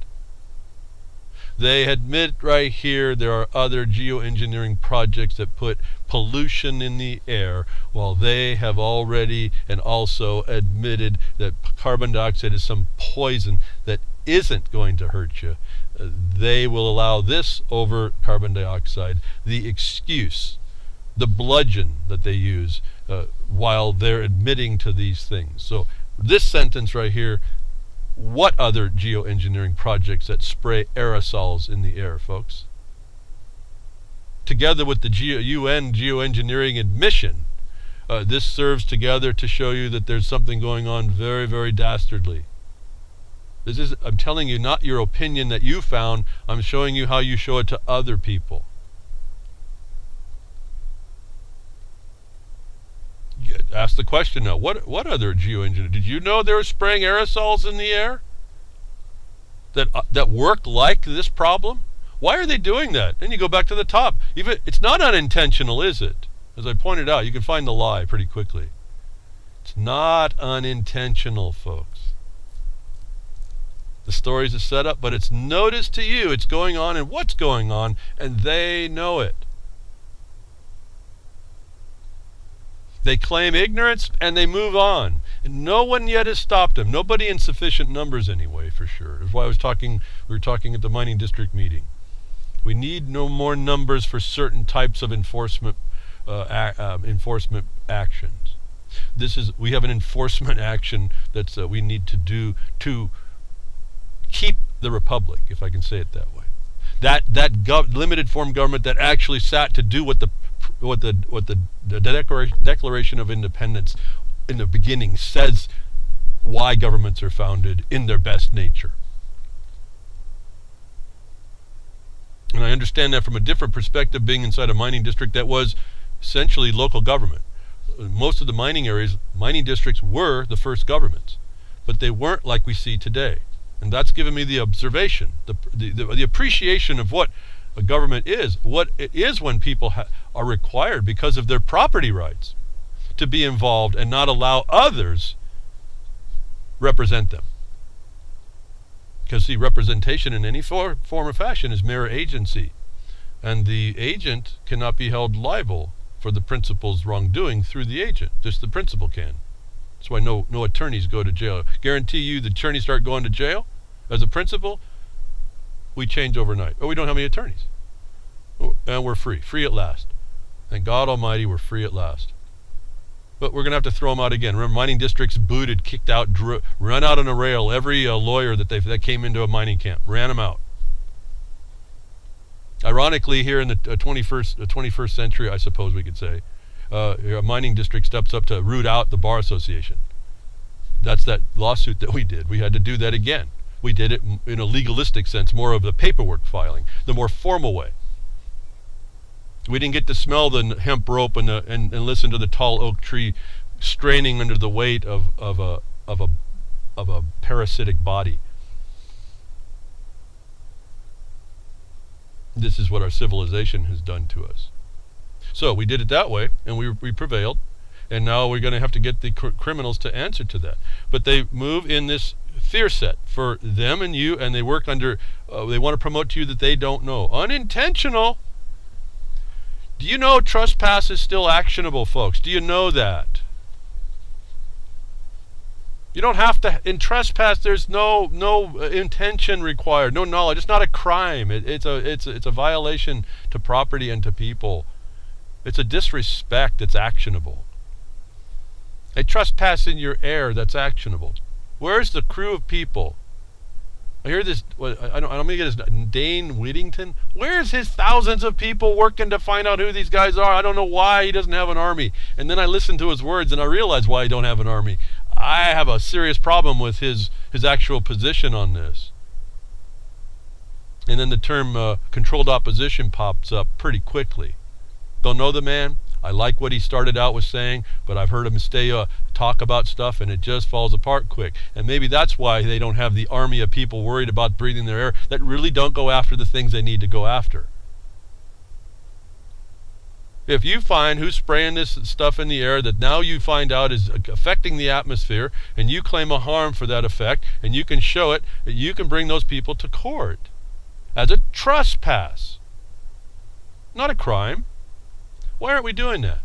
They admit right here there are other geoengineering projects that put pollution in the air, while they have already and also admitted that carbon dioxide is some poison that isn't going to hurt you. They will allow this over carbon dioxide, the excuse, the bludgeon that they use while they're admitting to these things. So this sentence right here, what other geoengineering projects that spray aerosols in the air, folks? Together with the UN geoengineering admission, this serves together to show you that there's something going on very, very dastardly. This is, I'm telling you, not your opinion that you found. I'm showing you how you show it to other people. Ask the question now. What other geoengineering? Did you know they were spraying aerosols in the air that work like this problem? Why are they doing that? Then you go back to the top. Even it's not unintentional, is it? As I pointed out, you can find the lie pretty quickly. It's not unintentional, folks. The story's a setup, but it's notice to you. It's going on and what's going on, and they know it. They claim ignorance and they move on. And no one yet has stopped them. Nobody in sufficient numbers anyway, for sure. That's why we were talking at the mining district meeting. We need no more numbers for certain types of enforcement actions. We have an enforcement action that's we need to do to keep the republic, if I can say it that way. That limited form government that actually sat to do what the Declaration of Independence in the beginning says why governments are founded in their best nature. And I understand that from a different perspective, being inside a mining district that was essentially local government. Most of the mining districts were the first governments, but they weren't like we see today. And that's given me the observation, the appreciation of what a government is, what it is when people are required because of their property rights to be involved and not allow others represent them. Because see, representation in any form or fashion is mere agency. And the agent cannot be held liable for the principal's wrongdoing through the agent. Just the principal can. That's why no attorneys go to jail. Guarantee you the attorneys start going to jail as a principal, we change overnight. Oh, we don't have any attorneys. And we're free at last. Thank God Almighty, we're free at last. But we're going to have to throw them out again. Remember, mining districts booted, kicked out, run out on a rail. Every lawyer that came into a mining camp, ran them out. Ironically, here in the 21st century, I suppose we could say, a mining district steps up to root out the Bar Association. That's that lawsuit that we did. We had to do that again. We did it in a legalistic sense, more of the paperwork filing, the more formal way. We didn't get to smell the hemp rope and listen to the tall oak tree straining under the weight of a parasitic body. This is what our civilization has done to us. So we did it that way, and we prevailed, and now we're going to have to get the criminals to answer to that. But they move in this fear set for them and you, and they work under, they want to promote to you that they don't know. Unintentional. Do you know trespass is still actionable, folks? Do you know that? You don't have to, in trespass, there's no intention required, no knowledge. It's not a crime. It's a violation to property and to people. It's a disrespect that's actionable. A trespass in your air that's actionable. Where's the crew of people? I hear this, I'm going to get his, Dane Whittington. Where's his thousands of people working to find out who these guys are? I don't know why he doesn't have an army. And then I listen to his words and I realize why he don't have an army. I have a serious problem with his actual position on this. And then the term controlled opposition pops up pretty quickly. Don't know the man. I like what he started out with saying, but I've heard him talk about stuff and it just falls apart quick. And maybe that's why they don't have the army of people worried about breathing their air that really don't go after the things they need to go after. If you find who's spraying this stuff in the air that now you find out is affecting the atmosphere, and you claim a harm for that effect, and you can show it, you can bring those people to court as a trespass. Not a crime. Why aren't we doing that?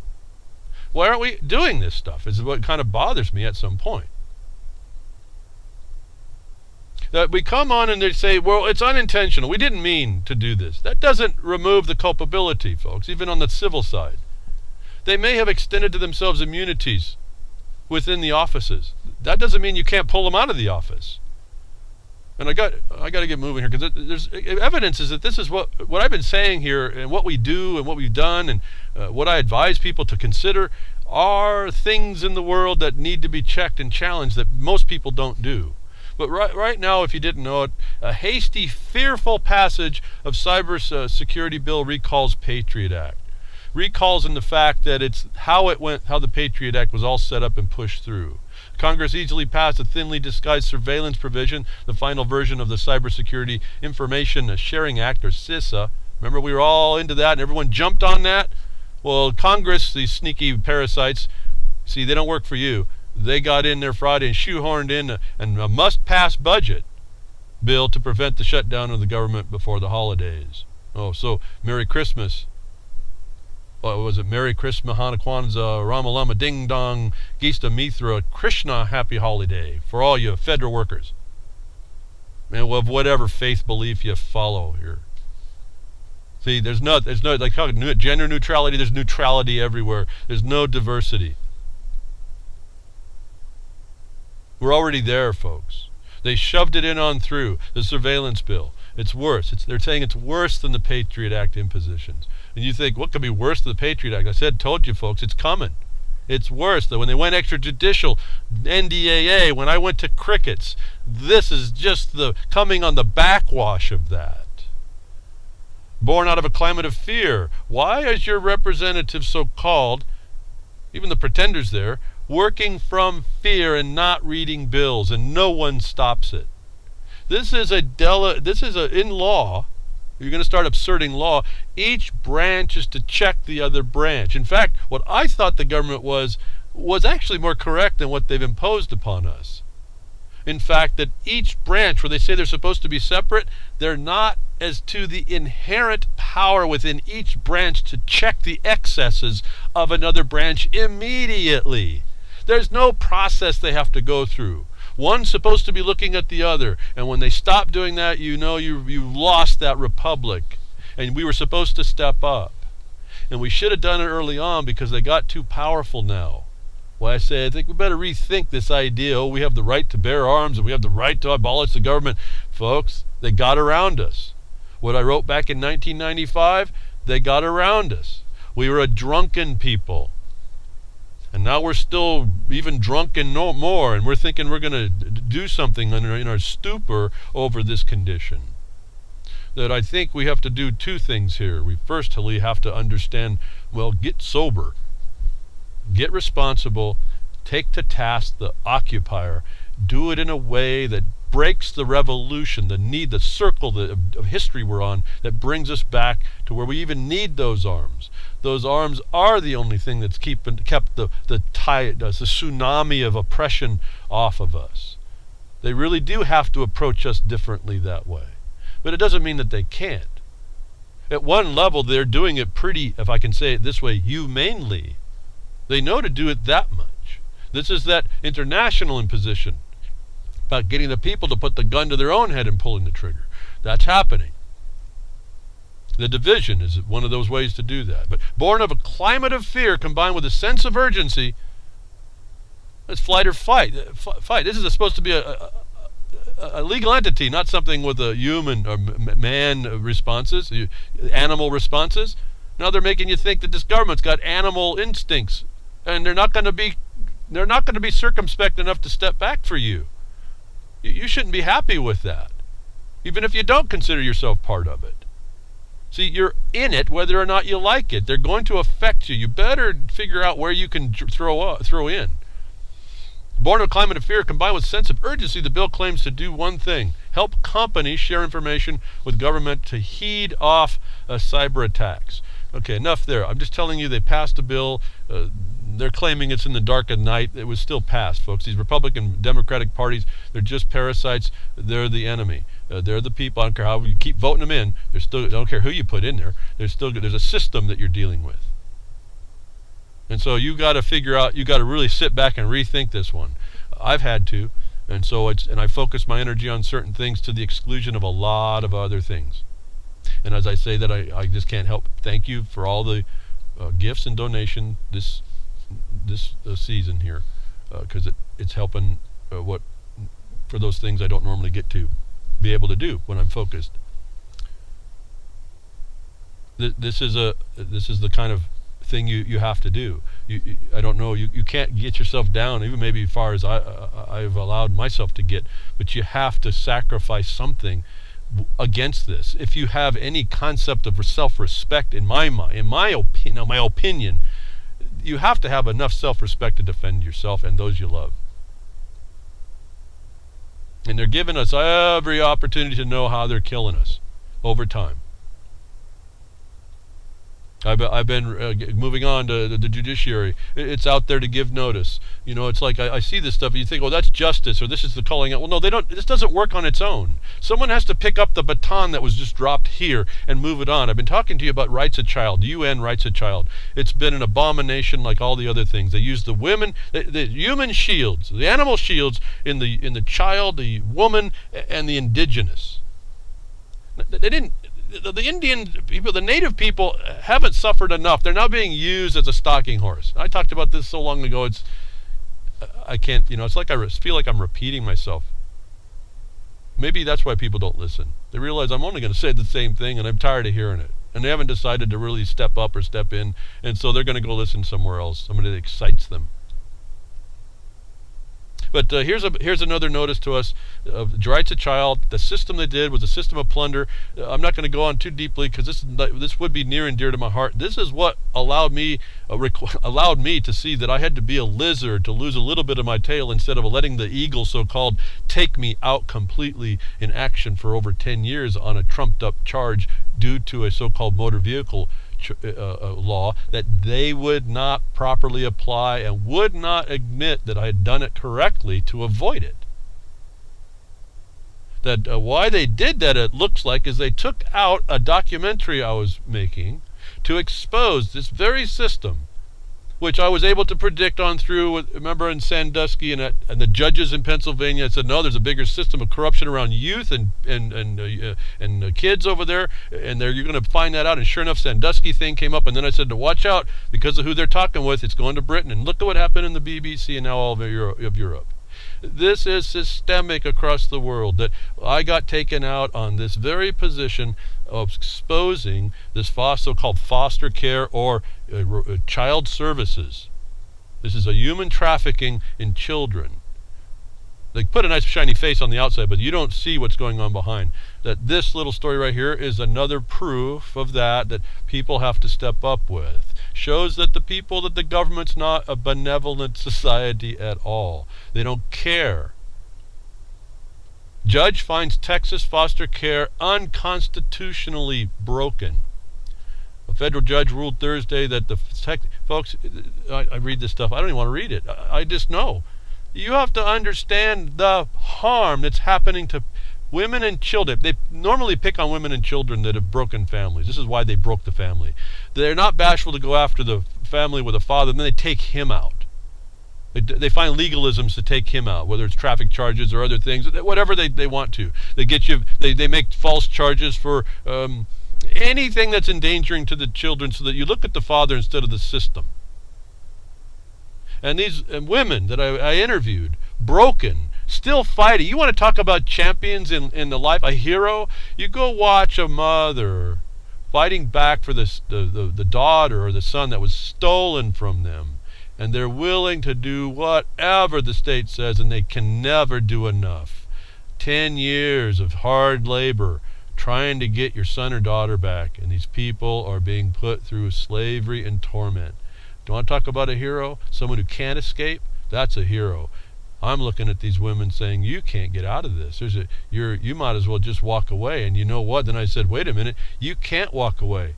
Why aren't we doing this stuff? Is what kind of bothers me at some point. That we come on and they say, well, it's unintentional. We didn't mean to do this. That doesn't remove the culpability, folks, even on the civil side. They may have extended to themselves immunities within the offices. That doesn't mean you can't pull them out of the office. And I got to get moving here because there's evidence is that this is what I've been saying here, and what we do and what we've done and what I advise people to consider are things in the world that need to be checked and challenged that most people don't do. But right now, if you didn't know it, a hasty, fearful passage of cyber security bill recalls Patriot Act. Recalls in the fact that it's how the Patriot Act was all set up and pushed through. Congress easily passed a thinly disguised surveillance provision, the final version of the Cybersecurity Information Sharing Act, or CISA. Remember, we were all into that and everyone jumped on that? Well, Congress, these sneaky parasites, see, they don't work for you. They got in there Friday and shoehorned in a must-pass budget bill to prevent the shutdown of the government before the holidays. Oh, so Merry Christmas. What was it? Merry Christmas, Hanukkah, Ramalama, Ding Dong, Gista Mithra, Krishna, Happy Holiday for all you federal workers. And of whatever faith belief you follow here. See, there's no like gender neutrality. There's neutrality everywhere. There's no diversity. We're already there, folks. They shoved it in on through the surveillance bill. It's worse. They're saying it's worse than the Patriot Act impositions. And you think, what could be worse than the Patriot Act? Told you, folks, it's coming. It's worse. When they went extrajudicial, NDAA, when I went to crickets, this is just the coming on the backwash of that. Born out of a climate of fear. Why is your representative so-called, even the pretenders there, working from fear and not reading bills, and no one stops it? This is in law. You're going to start absurding law. Each branch is to check the other branch. In fact, what I thought the government was actually more correct than what they've imposed upon us. In fact, that each branch, where they say they're supposed to be separate, they're not as to the inherent power within each branch to check the excesses of another branch immediately. There's no process they have to go through. One's supposed to be looking at the other, and when they stop doing that, you know you've lost that republic. And we were supposed to step up. And we should have done it early on because they got too powerful now. Why I say I think we better rethink this idea, we have the right to bear arms and we have the right to abolish the government. Folks, they got around us. What I wrote back in 1995, they got around us. We were a drunken people. And now we're still even drunken no more, and we're thinking we're going to do something in our stupor over this condition. That I think we have to do two things here. We firstly have to understand, well, get sober. Get responsible, take to task the occupier, do it in a way that breaks the revolution, the circle of history we're on, that brings us back to where we even need those arms. Those arms are the only thing that's kept the tsunami of oppression off of us. They really do have to approach us differently that way. But it doesn't mean that they can't. At one level, they're doing it pretty, if I can say it this way, humanely. They know to do it that much. This is that international imposition about getting the people to put the gun to their own head and pulling the trigger. That's happening. The division is one of those ways to do that. But born of a climate of fear combined with a sense of urgency, it's flight or fight. This is supposed to be a legal entity, not something with a human or man responses, animal responses. Now they're making you think that this government's got animal instincts, and they're not going to be circumspect enough to step back for you. You shouldn't be happy with that, even if you don't consider yourself part of it. See, you're in it whether or not you like it. They're going to affect you. You better figure out where you can throw in. Born of a climate of fear combined with a sense of urgency, the bill claims to do one thing: help companies share information with government to heed off cyber attacks. Okay, enough there. I'm just telling you they passed a bill. They're claiming it's in the dark of night. It was still passed, folks. These Republican, Democratic parties, they're just parasites. They're the enemy. They're the people. I don't care how you keep voting them in. They're still. I don't care who you put in there. There's a system that you're dealing with. And so you got to figure out. You got to really sit back and rethink this one. I've had to, and so I focus my energy on certain things to the exclusion of a lot of other things. And as I say that, I just can't help thank you for all the gifts and donation this season here, because it's helping for those things I don't normally get to be able to do when I'm focused. This is the kind of thing you have to do. I don't know, you can't get yourself down even maybe as far as I've allowed myself to get, but you have to sacrifice something against this. If you have any concept of self-respect, in my opinion, you have to have enough self-respect to defend yourself and those you love. And they're giving us every opportunity to know how they're killing us over time. I've been moving on to the judiciary. It's out there to give notice. You know, it's like I see this stuff and you think, oh, that's justice, or this is the calling out. Well, no, they don't. This doesn't work on its own. Someone has to pick up the baton that was just dropped here and move it on. I've been talking to you about rights of child, UN rights of child. It's been an abomination like all the other things. They use the women, the human shields, the animal shields in the child, the woman, and the indigenous. They didn't. The Indian people, the native people, haven't suffered enough. They're now being used as a stalking horse. I talked about this so long ago. I can't, it's like I feel like I'm repeating myself. Maybe that's why people don't listen. They realize I'm only going to say the same thing, and I'm tired of hearing it. And they haven't decided to really step up or step in, and so they're going to go listen somewhere else, somebody that excites them. But here's another notice to us of rights of child. The system they did was a system of plunder. I'm not going to go on too deeply because this would be near and dear to my heart. This is what allowed me to see that I had to be a lizard to lose a little bit of my tail instead of letting the eagle, so-called, take me out completely in action for over 10 years on a trumped-up charge due to a so-called motor vehicle law that they would not properly apply and would not admit that I had done it correctly to avoid it. that why they did that, it looks like, is they took out a documentary I was making to expose this very system, which I was able to predict on through. Remember in Sandusky and the judges in Pennsylvania, I said, no, there's a bigger system of corruption around youth and kids over there, and you're going to find that out. And sure enough, Sandusky thing came up, and then I said to watch out because of who they're talking with. It's going to Britain, and look at what happened in the BBC and now all of Europe. This is systemic across the world, that I got taken out on this very position of exposing this so-called foster care or child services. This is a human trafficking in children. They put a nice shiny face on the outside, but you don't see what's going on behind. That this little story right here is another proof of that people have to step up with. Shows that the government's not a benevolent society at all. They don't care. Judge finds Texas foster care unconstitutionally broken. A federal judge ruled Thursday that folks, I read this stuff, I don't even want to read it. I just know. You have to understand the harm that's happening to women and children. They normally pick on women and children that have broken families. This is why they broke the family. They're not bashful to go after the family with a father, and then they take him out. They find legalisms to take him out, whether it's traffic charges or other things, whatever they want to. They make false charges for anything that's endangering to the children, so that you look at the father instead of the system. And these women that I interviewed, broken, still fighting. You want to talk about champions in the life, a hero? You go watch a mother fighting back for the daughter or the son that was stolen from them. And they're willing to do whatever the state says, and they can never do enough. 10 years of hard labor trying to get your son or daughter back, and these people are being put through slavery and torment. Do you want to talk about a hero? Someone who can't escape? That's a hero. I'm looking at these women saying, you can't get out of this. You might as well just walk away. And you know what? Then I said, wait a minute. You can't walk away.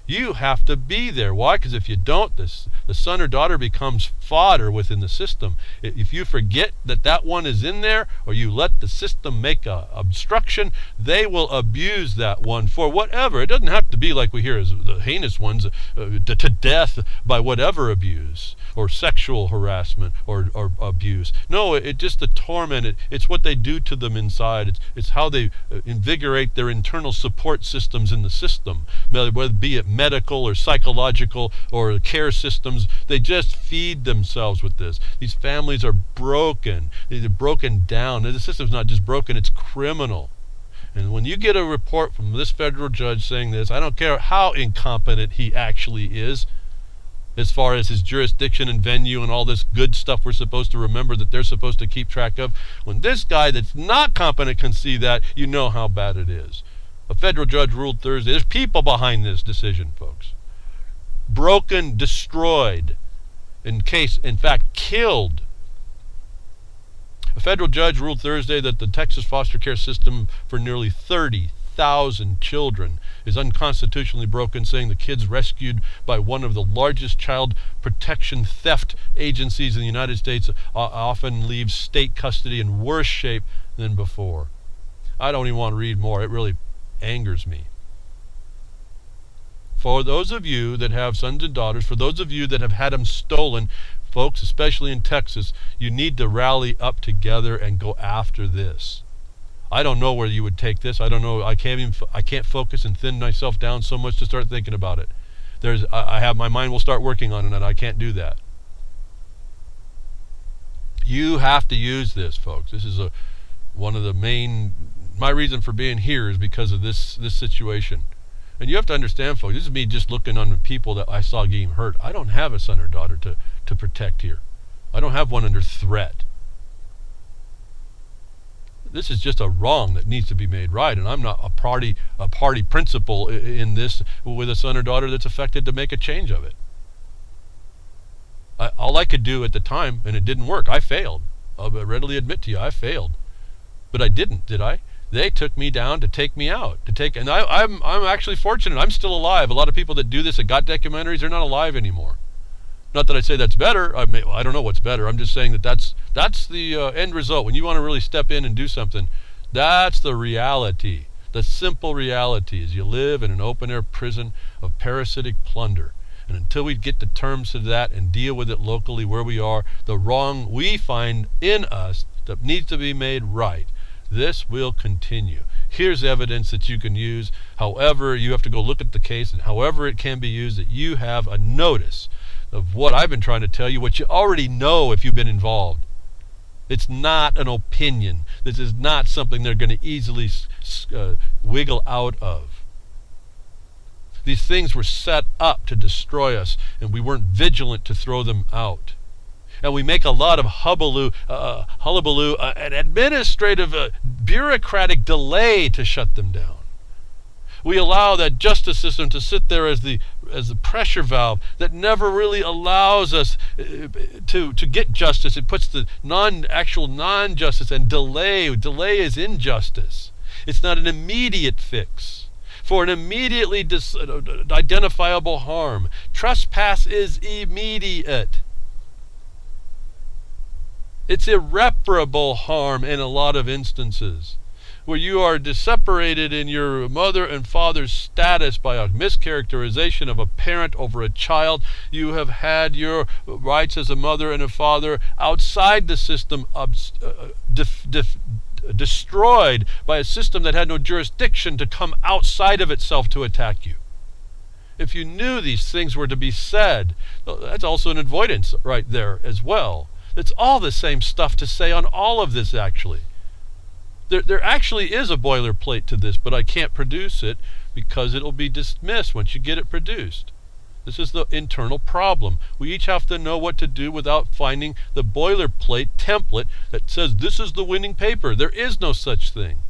You have to be there. Why? Because if you don't, the son or daughter becomes fodder within the system. If you forget that one is in there, or you let the system make a obstruction, they will abuse that one for whatever. It doesn't have to be like we hear as the heinous ones, to death by whatever abuse, or sexual harassment, or abuse. No, it just the torment. It's what they do to them inside. It's how they invigorate their internal support systems in the system, whether be it medical or psychological or care systems. They just feed themselves with this. These families are broken. They're broken down. The system's not just broken, it's criminal. And when you get a report from this federal judge saying this, I don't care how incompetent he actually is, as far as his jurisdiction and venue and all this good stuff we're supposed to remember that they're supposed to keep track of, when this guy that's not competent can see that, you know how bad it is. A federal judge ruled Thursday. There's people behind this decision, folks. Broken, destroyed, in fact, killed. A federal judge ruled Thursday that the Texas foster care system for nearly 30,000 children is unconstitutionally broken, saying the kids rescued by one of the largest child protection theft agencies in the United States often leave state custody in worse shape than before. I don't even want to read more. It really angers me. For those of you that have sons and daughters, for those of you that have had them stolen, folks, especially in Texas, you need to rally up together and go after this. I don't know where you would take this. I don't know. I can't focus and thin myself down so much to start thinking about it. My mind will start working on it, and I can't do that. You have to use this, folks. This is one of the my reason for being here is because of this situation. And you have to understand, folks, this is me just looking on the people that I saw getting hurt. I don't have a son or daughter to protect here. I don't have one under threat. This is just a wrong that needs to be made right, and I'm not a party principal in this with a son or daughter that's affected to make a change of it. All I could do at the time, and it didn't work. I failed. I'll readily admit to you, I failed. But I didn't, did I? They took me down to take me out, and I'm actually fortunate. I'm still alive. A lot of people that do this, that got documentaries, they're not alive anymore. Not that I say that's better. I don't know what's better. I'm just saying that's the end result. When you want to really step in and do something, That's the reality. The simple reality is you live in an open-air prison of parasitic plunder. And until we get to terms to that and deal with it locally where we are, the wrong we find in us that needs to be made right, this will continue. Here's evidence that you can use. However, you have to go look at the case, and however it can be used, that you have a notice of what I've been trying to tell you, what you already know if you've been involved. It's not an opinion. This is not something they're going to easily wiggle out of. These things were set up to destroy us, and we weren't vigilant to throw them out. And we make a lot of hullabaloo, an administrative, bureaucratic delay to shut them down. We allow that justice system to sit there as the pressure valve that never really allows us to get justice. It puts the actual non-justice and delay. Delay is injustice. It's not an immediate fix for an immediately identifiable harm. Trespass is immediate. It's irreparable harm in a lot of instances, where you are separated in your mother and father's status by a mischaracterization of a parent over a child. You have had your rights as a mother and a father outside the system destroyed by a system that had no jurisdiction to come outside of itself to attack you. If you knew these things were to be said, that's also an avoidance right there as well. It's all the same stuff to say on all of this, actually. There actually is a boilerplate to this, but I can't produce it because it'll be dismissed once you get it produced. This is the internal problem. We each have to know what to do without finding the boilerplate template that says this is the winning paper. There is no such thing.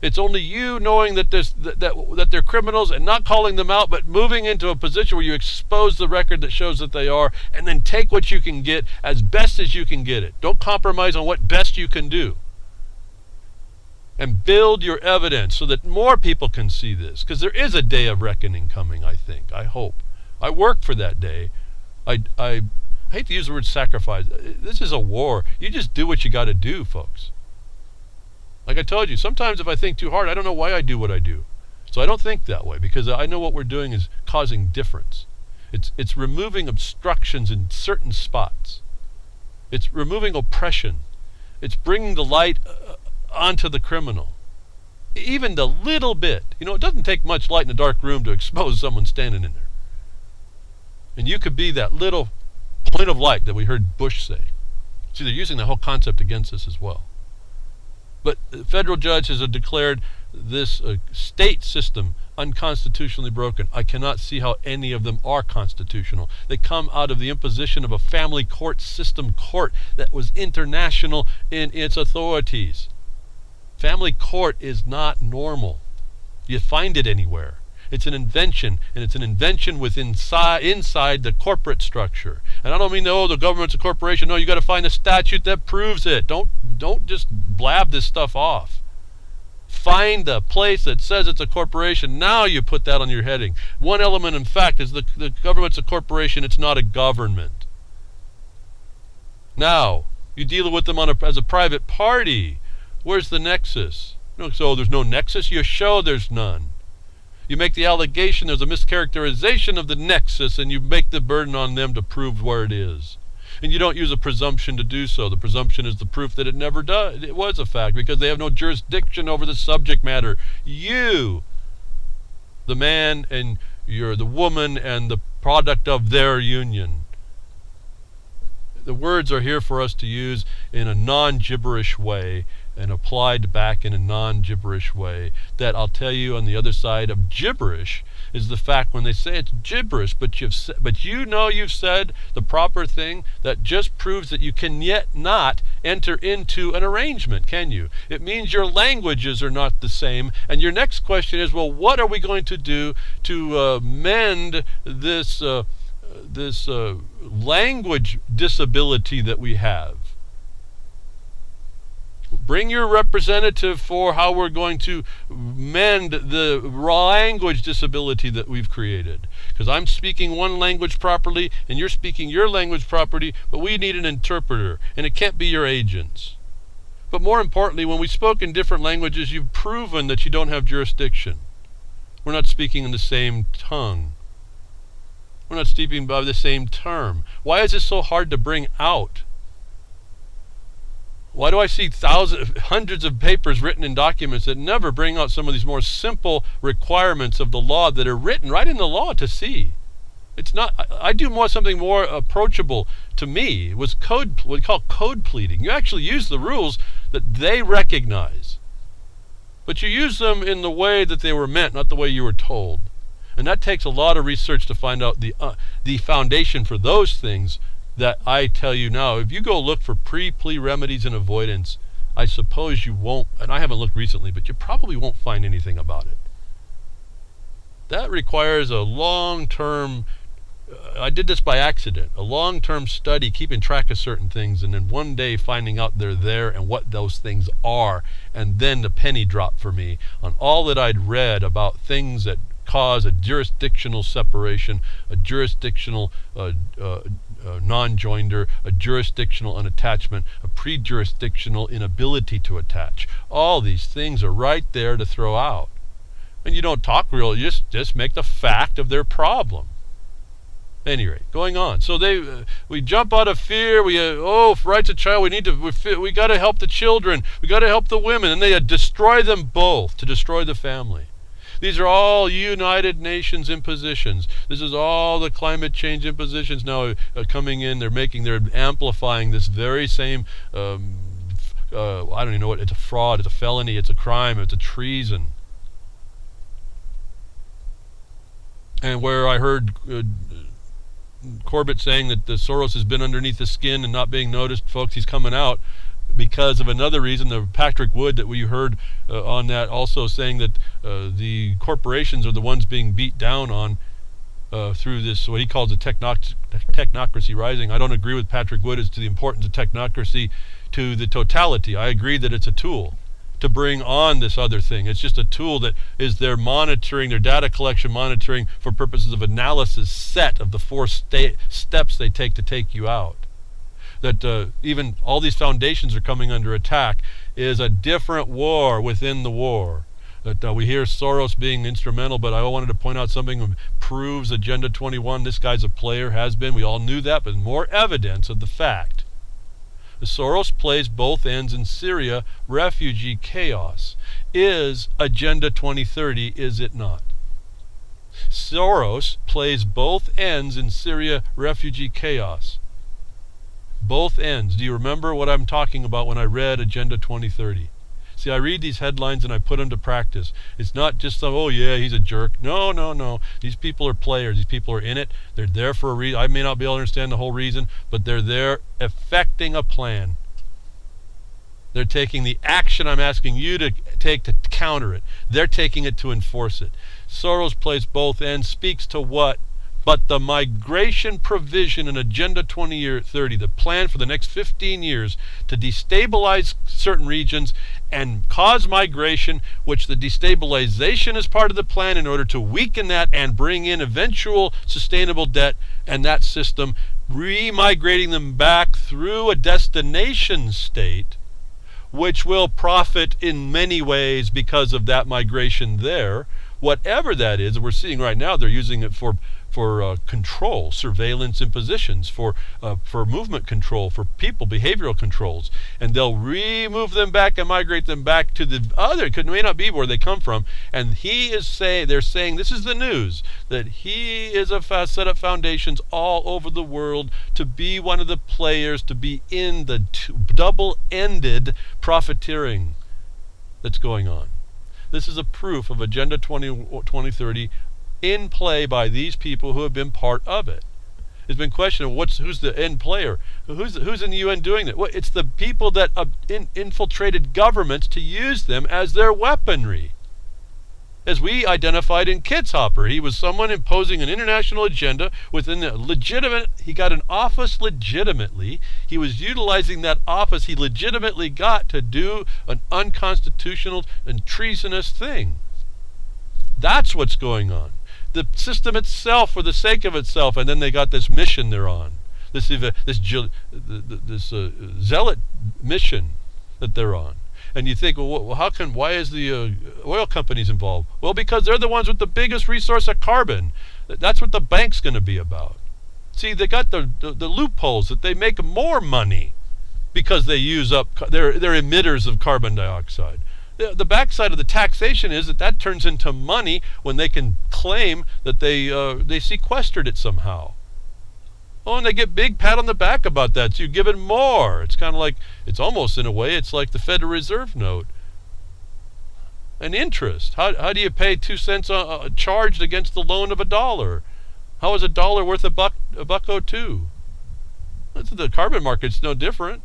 It's only you knowing that they're criminals and not calling them out, but moving into a position where you expose the record that shows that they are, and then take what you can get as best as you can get it. Don't compromise on what best you can do. And build your evidence so that more people can see this. Because there is a day of reckoning coming, I think. I hope. I work for that day. I hate to use the word sacrifice. This is a war. You just do what you got to do, folks. Like I told you, sometimes if I think too hard, I don't know why I do what I do. So I don't think that way, because I know what we're doing is causing difference. It's removing obstructions in certain spots. It's removing oppression. It's bringing the light onto the criminal. Even the little bit. It doesn't take much light in a dark room to expose someone standing in there. And you could be that little point of light that we heard Bush say. See, they're using the whole concept against us as well. But the federal judge has declared this state system unconstitutionally broken. I cannot see how any of them are constitutional. They come out of the imposition of a family court system court that was international in its authorities. Family court is not normal. You find it anywhere. It's an invention, and it's an invention inside the corporate structure. And I don't mean, the government's a corporation. No, you got to find a statute that proves it. Don't just blab this stuff off. Find the place that says it's a corporation. Now you put that on your heading. One element, in fact, is the government's a corporation. It's not a government. Now, you deal with them as a private party. Where's the nexus? So there's no nexus? You show there's none. You make the allegation there's a mischaracterization of the nexus, and you make the burden on them to prove where it is. And you don't use a presumption to do so. The presumption is the proof that it never does. It was a fact, because they have no jurisdiction over the subject matter. You, the man, and you're the woman, and the product of their union. The words are here for us to use in a non-gibberish way, and applied back in a non-gibberish way. That, I'll tell you, on the other side of gibberish is the fact when they say it's gibberish, but you've said the proper thing, that just proves that you can yet not enter into an arrangement, can you? It means your languages are not the same, and your next question is, well, what are we going to do to mend this language disability that we have? Bring your representative for how we're going to mend the language disability that we've created. Because I'm speaking one language properly, and you're speaking your language properly, but we need an interpreter, and it can't be your agents. But more importantly, when we spoke in different languages, you've proven that you don't have jurisdiction. We're not speaking in the same tongue. We're not speaking by the same term. Why is this so hard to bring out? Why do I see hundreds of papers written in documents that never bring out some of these more simple requirements of the law that are written right in the law to see? It's not. I do something more approachable to me. It was what we call code pleading. You actually use the rules that they recognize, but you use them in the way that they were meant, not the way you were told. And that takes a lot of research to find out the foundation for those things that I tell you now. If you go look for pre-plea remedies and avoidance, I suppose you won't, and I haven't looked recently, but you probably won't find anything about it. That requires a long-term, I did this by accident, a long-term study, keeping track of certain things, and then one day finding out they're there and what those things are, and then the penny dropped for me on all that I'd read about things that cause a jurisdictional separation, a jurisdictional non-joinder, a jurisdictional unattachment, a pre-jurisdictional inability to attach. All these things are right there to throw out. And you don't talk real, you just make the fact of their problem. Anyway, going on. So we jump out of fear. Rights of child. We got to help the children. We got to help the women, and they destroy them both to destroy the family. These are all United Nations impositions. This is all the climate change impositions now coming in. They're amplifying this very same. I don't even know what. It's a fraud. It's a felony. It's a crime. It's a treason. And where I heard Corbett saying that the Soros has been underneath the skin and not being noticed, folks, he's coming out because of another reason. The Patrick Wood that we heard on that also saying that the corporations are the ones being beat down on through this, what he calls the technocracy rising. I don't agree with Patrick Wood as to the importance of technocracy to the totality. I agree that it's a tool to bring on this other thing. It's just a tool that is their monitoring, their data collection monitoring for purposes of analysis set of the 4 steps they take to take you out. That even all these foundations are coming under attack is a different war within the war. That we hear Soros being instrumental, but I wanted to point out something that proves Agenda 21. This guy's a player, has been. We all knew that, but more evidence of the fact. Soros plays both ends in Syria refugee chaos. Is Agenda 2030, is it not? Soros plays both ends in Syria refugee chaos. Both ends. Do you remember what I'm talking about when I read Agenda 2030? See, I read these headlines and I put them to practice. It's not just some, oh yeah, he's a jerk. No. These people are players. These people are in it. They're there for a reason. I may not be able to understand the whole reason, but they're there effecting a plan. They're taking the action I'm asking you to take to counter it. They're taking it to enforce it. Soros plays both ends, speaks to what? But the migration provision in Agenda 2030, the plan for the next 15 years to destabilize certain regions and cause migration, which the destabilization is part of the plan in order to weaken that and bring in eventual sustainable debt and that system, remigrating them back through a destination state, which will profit in many ways because of that migration there. Whatever that is, we're seeing right now they're using it for control, surveillance impositions, for movement control, for people, behavioral controls. And they'll remove them back and migrate them back to the other, it may not be where they come from. And they're saying, this is the news, that he is set up foundations all over the world to be one of the players, to be in the double-ended profiteering that's going on. This is a proof of Agenda 2030 in play by these people who have been part of it. There's been question of who's the end player, who's in the UN doing that. Well, it's the people that infiltrated governments to use them as their weaponry. As we identified in Kitzhaber, he was someone imposing an international agenda within a legitimate. He got an office legitimately. He was utilizing that office he legitimately got to do an unconstitutional and treasonous thing. That's what's going on. The system itself for the sake of itself, and then they got this mission they're on, this zealot mission that they're on. And you think, well, why is the oil companies involved? Well, because they're the ones with the biggest resource of carbon. That's what the bank's going to be about. See, they got the loopholes that they make more money because they use up, they're emitters of carbon dioxide. The backside of the taxation is that turns into money when they can claim that they sequestered it somehow. Oh, and they get big pat on the back about that. So you give it more. It's kind of like, it's almost in a way, it's like the Federal Reserve note. An interest. How do you pay 2 cents charged against the loan of $1? How is $1 worth $1.02? The carbon market's no different.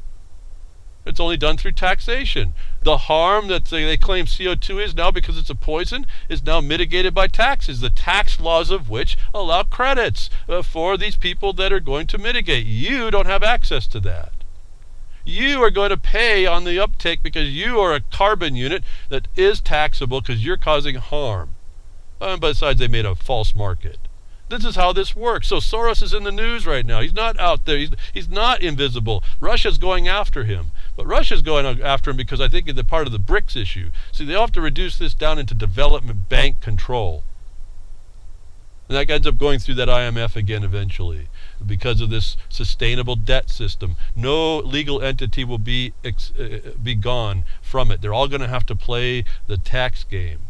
It's only done through taxation. The harm that they claim CO2 is now, because it's a poison, is now mitigated by taxes, the tax laws of which allow credits for these people that are going to mitigate. You don't have access to that. You are going to pay on the uptake because you are a carbon unit that is taxable because you're causing harm. And besides, they made a false market. This is how this works. So Soros is in the news right now. He's not out there. He's not invisible. Russia's going after him. But Russia's going after him because I think they're part of the BRICS issue. See, they have to reduce this down into development bank control. And that ends up going through that IMF again eventually because of this sustainable debt system. No legal entity will be gone from it. They're all going to have to play the tax game.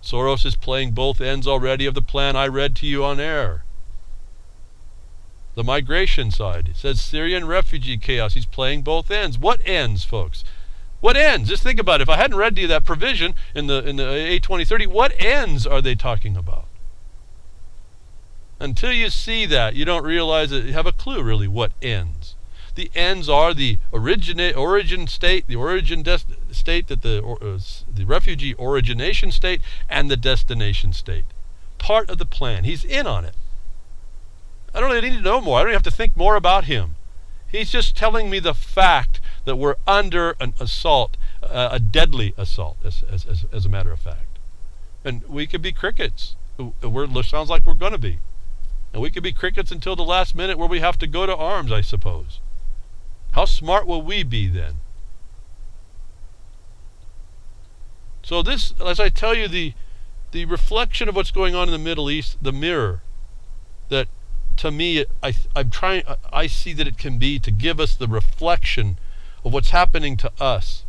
Soros is playing both ends already of the plan I read to you on air. The migration side. It says Syrian refugee chaos. He's playing both ends. What ends, folks? What ends? Just think about it. If I hadn't read to you that provision in the A2030, what ends are they talking about? Until you see that, you don't realize that you have a clue really what ends. The ends are the origin state, the origin state, that the refugee origination state, and the destination state. Part of the plan. He's in on it. I don't really need to know more. I don't even have to think more about him. He's just telling me the fact that we're under an assault, a deadly assault, as a matter of fact. And we could be crickets. Sounds like we're going to be. And we could be crickets until the last minute where we have to go to arms, I suppose. How smart will we be then? So this, as I tell you, the reflection of what's going on in the Middle East, the mirror, that to me, I see that it can be to give us the reflection of what's happening to us.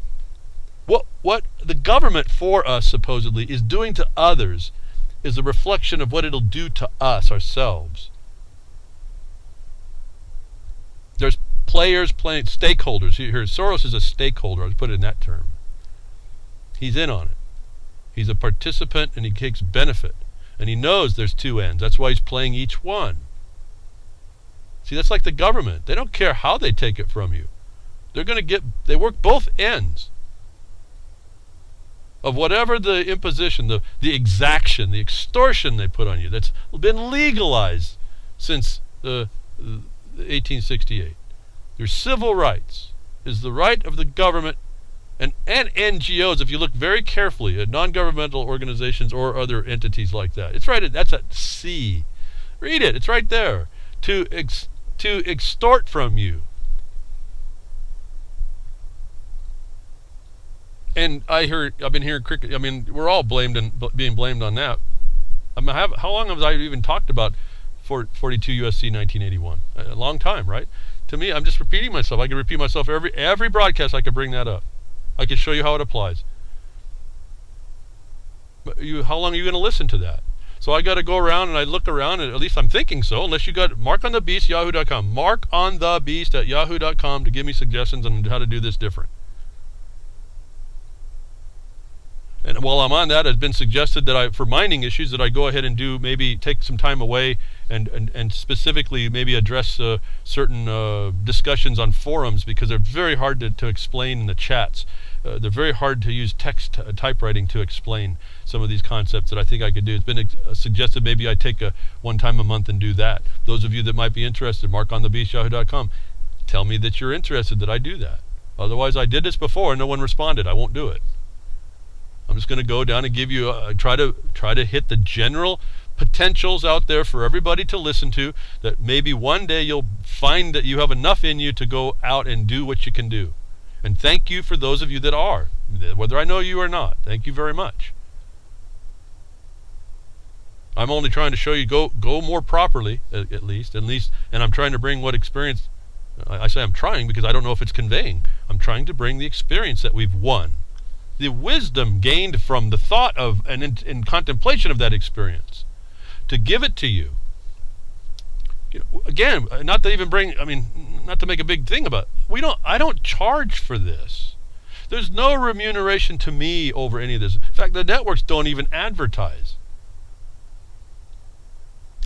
What the government for us supposedly is doing to others is a reflection of what it'll do to us ourselves. There's players playing, stakeholders. Here, Soros is a stakeholder. I'll put it in that term. He's in on it. He's a participant and he takes benefit. And he knows there's two ends. That's why he's playing each one. See, that's like the government. They don't care how they take it from you. They work both ends of whatever the imposition, the exaction, the extortion they put on you that's been legalized since 1868. Your civil rights is the right of the government and NGOs, if you look very carefully at non-governmental organizations or other entities like that. It's right, that's at C. Read it, it's right there. To extort from you. And I've been hearing cricket. I mean, we're all being blamed on that. How long have I even talked about 42 USC 1981? A long time, right? To me, I'm just repeating myself. I can repeat myself every broadcast. I could bring that up. I can show you how it applies. But how long are you going to listen to that? So I got to go around and I look around, and at least I'm thinking so, unless you got markonthebeast@yahoo.com. markonthebeast@yahoo.com to give me suggestions on how to do this different. And while I'm on that, it's been suggested that for mining issues that I go ahead and maybe take some time away and specifically maybe address certain discussions on forums, because they're very hard to explain in the chats. They're very hard to use text typewriting to explain some of these concepts that I think I could do. It's been suggested maybe I take one time a month and do that. Those of you that might be interested, markonthebeast@yahoo.com. Tell me that you're interested that I do that. Otherwise, I did this before and no one responded. I won't do it. I'm just going to go down and give you try to hit the general potentials out there for everybody to listen to, that maybe one day you'll find that you have enough in you to go out and do what you can do. And thank you for those of you that are, whether I know you or not. Thank you very much. I'm only trying to show you go more properly, at least, and I'm trying to bring what experience. I say I'm trying because I don't know if it's conveying. I'm trying to bring the experience that we've won, the wisdom gained from the thought of and in contemplation of that experience, to give it to you. Again, not to make a big thing about it. I don't charge for this. There's no remuneration to me over any of this. In fact, the networks don't even advertise.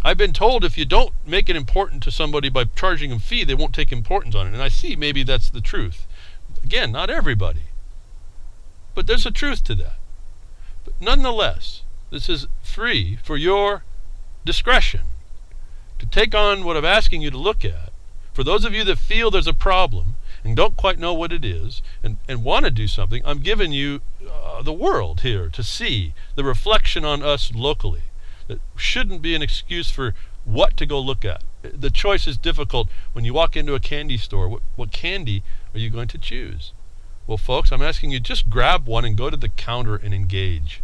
I've been told if you don't make it important to somebody by charging them a fee, they won't take importance on it. And I see maybe that's the truth. Again, not everybody. But there's a truth to that. But nonetheless, this is free for your discretion to take on what I'm asking you to look at. For those of you that feel there's a problem and don't quite know what it is and want to do something, I'm giving you the world here to see the reflection on us locally. That shouldn't be an excuse for what to go look at. The choice is difficult when you walk into a candy store. What candy are you going to choose? Well, folks, I'm asking you, just grab one and go to the counter and engage.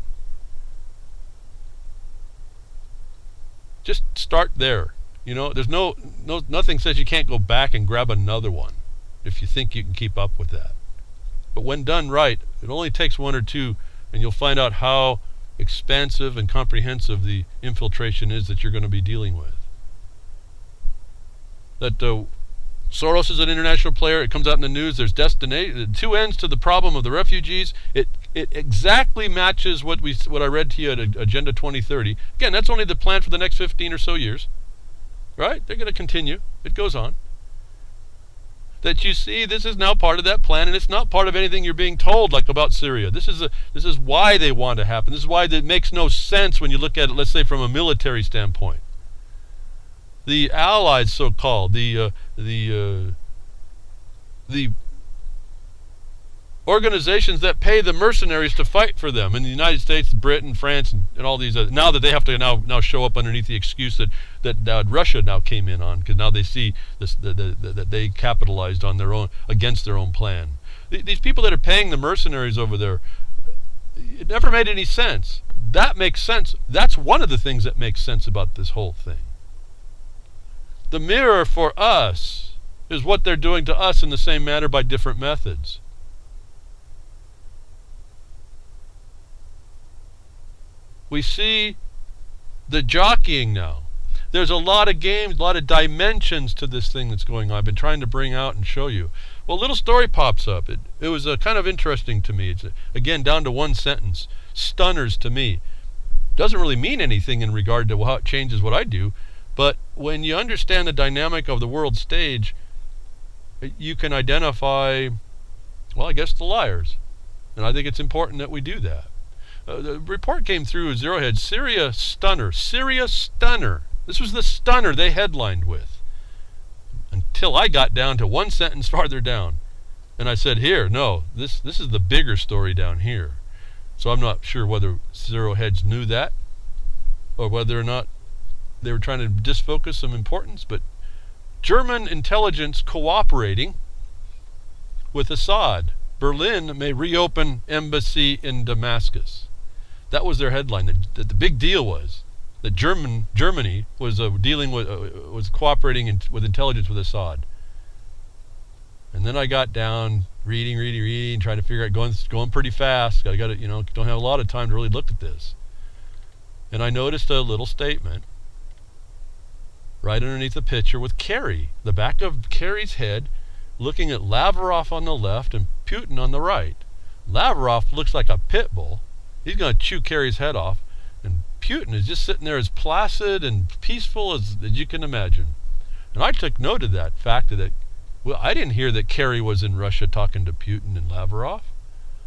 Just start there. There's nothing says you can't go back and grab another one if you think you can keep up with that. But when done right, it only takes one or two, and you'll find out how expansive and comprehensive the infiltration is that you're going to be dealing with. That Soros is an international player. It comes out in the news. There's two ends to the problem of the refugees. It exactly matches what I read to you at Agenda 2030. Again, that's only the plan for the next 15 or so years. Right? They're going to continue. It goes on. That you see, this is now part of that plan, and it's not part of anything you're being told, like about Syria. This is why they want to happen. This is why it makes no sense when you look at it, let's say, from a military standpoint. The allies, so-called, the organizations that pay the mercenaries to fight for them in the United States, Britain, France, and all these other, now that they have to now show up underneath the excuse that Russia now came in on, because now they see that they capitalized on their own, against their own plan. These people that are paying the mercenaries over there, it never made any sense. That makes sense. That's one of the things that makes sense about this whole thing. The mirror for us is what they're doing to us in the same manner by different methods. We see the jockeying now. There's a lot of games, a lot of dimensions to this thing that's going on. I've been trying to bring out and show you. Well, a little story pops up. It was kind of interesting to me. It's, again, down to one sentence. Stunners to me. Doesn't really mean anything in regard to how it changes what I do. But when you understand the dynamic of the world stage, you can identify, well, I guess the liars. And I think it's important that we do that. The report came through with Zero Hedge, Syria stunner. Syria stunner. This was the stunner they headlined with. Until I got down to one sentence farther down. And I said, here, no, this is the bigger story down here. So I'm not sure whether Zero Hedge knew that, or whether or not they were trying to disfocus some importance. But German intelligence cooperating with Assad. Berlin may reopen embassy in Damascus. That was their headline. The big deal was that Germany was was cooperating with intelligence with Assad. And then I got down reading, trying to figure out, going pretty fast. Don't have a lot of time to really look at this. And I noticed a little statement right underneath the picture with Kerry, the back of Kerry's head, looking at Lavrov on the left and Putin on the right. Lavrov looks like a pit bull. He's going to chew Kerry's head off. And Putin is just sitting there as placid and peaceful as you can imagine. And I took note of that fact that, well, I didn't hear that Kerry was in Russia talking to Putin and Lavrov.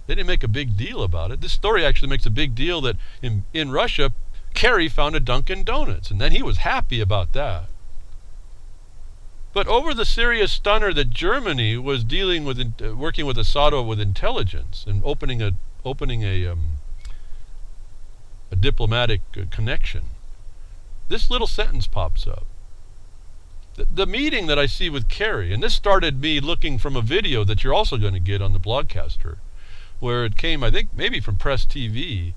They didn't make a big deal about it. This story actually makes a big deal that in Russia, Kerry found a Dunkin' Donuts. And then he was happy about that. But over the Syria stunner that Germany was dealing with, working with Assad with intelligence and opening a diplomatic connection, this little sentence pops up. The meeting that I see with Kerry, and this started me looking from a video that you're also going to get on the Blogcaster, where it came, I think, maybe from Press TV.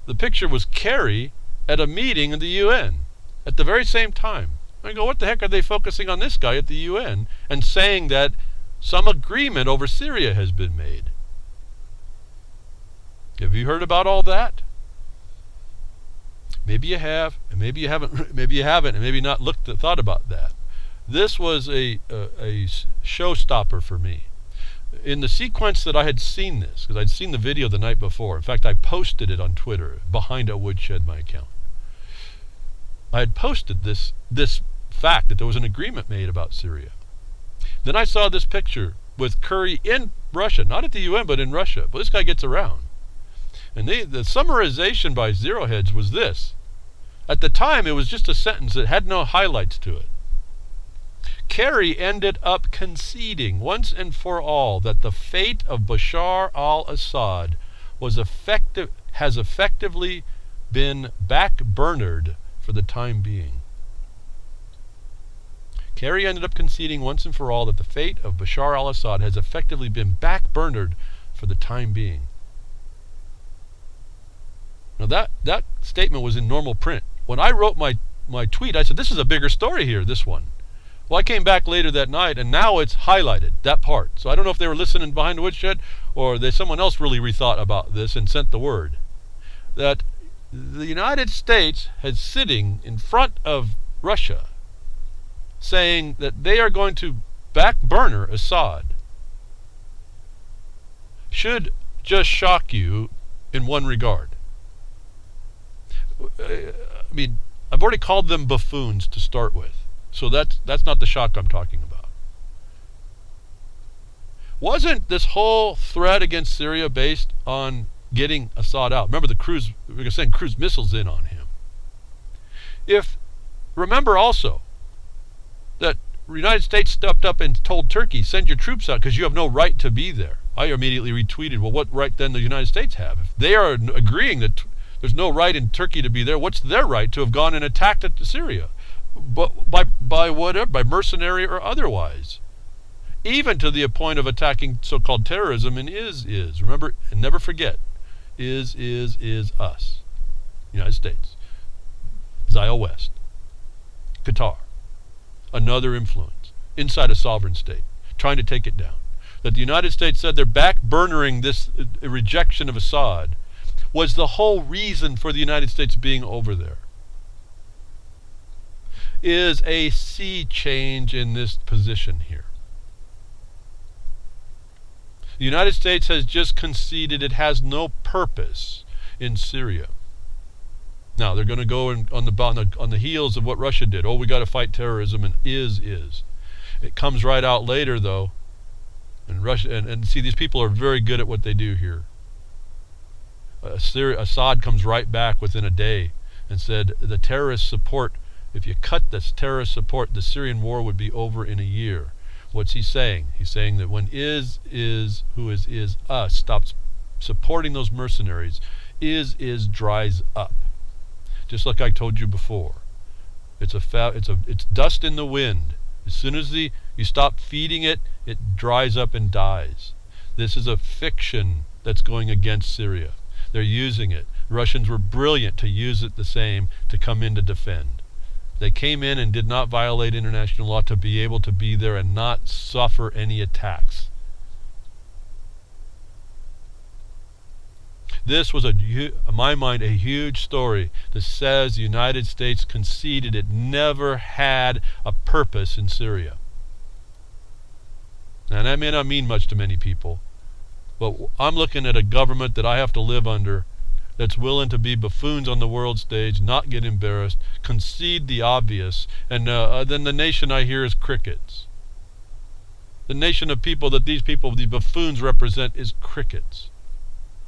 The picture was Kerry at a meeting in the UN at the very same time. I go, what the heck are they focusing on this guy at the UN and saying that some agreement over Syria has been made? Have you heard about all that? Maybe you have, and maybe you haven't. Maybe you haven't, and maybe not thought about that. This was a showstopper for me. In the sequence that I had seen this, because I'd seen the video the night before. In fact, I posted it on Twitter behind a Woodshed, my account. I had posted this fact that there was an agreement made about Syria. Then I saw this picture with Kerry in Russia, not at the UN, but in Russia. But this guy gets around. And the summarization by Zero Heads was this. At the time, it was just a sentence that had no highlights to it. Kerry ended up conceding once and for all that the fate of Bashar al-Assad has effectively been backburnered for the time being. Kerry ended up conceding once and for all that the fate of Bashar al-Assad has effectively been backburnered for the time being. Now that statement was in normal print. When I wrote my tweet, I said, this is a bigger story here, this one. Well, I came back later that night, and now it's highlighted, that part. So I don't know if they were listening behind the woodshed, or someone else really rethought about this and sent the word. That the United States is sitting in front of Russia, saying that they are going to backburner Assad, should just shock you in one regard. I mean, I've already called them buffoons to start with. So that's not the shock I'm talking about. Wasn't this whole threat against Syria based on getting Assad out? Remember, we were going to send cruise missiles in on him. Remember also that the United States stepped up and told Turkey, send your troops out because you have no right to be there. I immediately retweeted, well, what right then the United States have? If they are agreeing that there's no right in Turkey to be there, what's their right to have gone and attacked Syria? But by whatever, by mercenary or otherwise, even to the point of attacking so-called terrorism and is. Remember, and never forget, is us, United States, Zio West, Qatar, another influence inside a sovereign state, trying to take it down. That the United States said they're backburnering this rejection of Assad was the whole reason for the United States being over there. Is a sea change in this position here. The United States has just conceded it has no purpose in Syria. Now they're going to go on the heels of what Russia did. Oh, we got to fight terrorism, and is. It comes right out later though, and Russia and see, these people are very good at what they do here. Assad comes right back within a day and said the terrorist support. If you cut this terrorist support, the Syrian war would be over in a year. What's he saying? He's saying that when is who is us stops supporting those mercenaries, is dries up. Just like I told you before, it's dust in the wind. As soon as you stop feeding it, it dries up and dies. This is a fiction that's going against Syria. They're using it. Russians were brilliant to use it the same to come in to defend. They came in and did not violate international law to be able to be there and not suffer any attacks. This was, in my mind, a huge story that says the United States conceded it never had a purpose in Syria. Now, that may not mean much to many people, but I'm looking at a government that I have to live under that's willing to be buffoons on the world stage, not get embarrassed, concede the obvious, and then the nation I hear is crickets. The nation of people that these buffoons represent is crickets.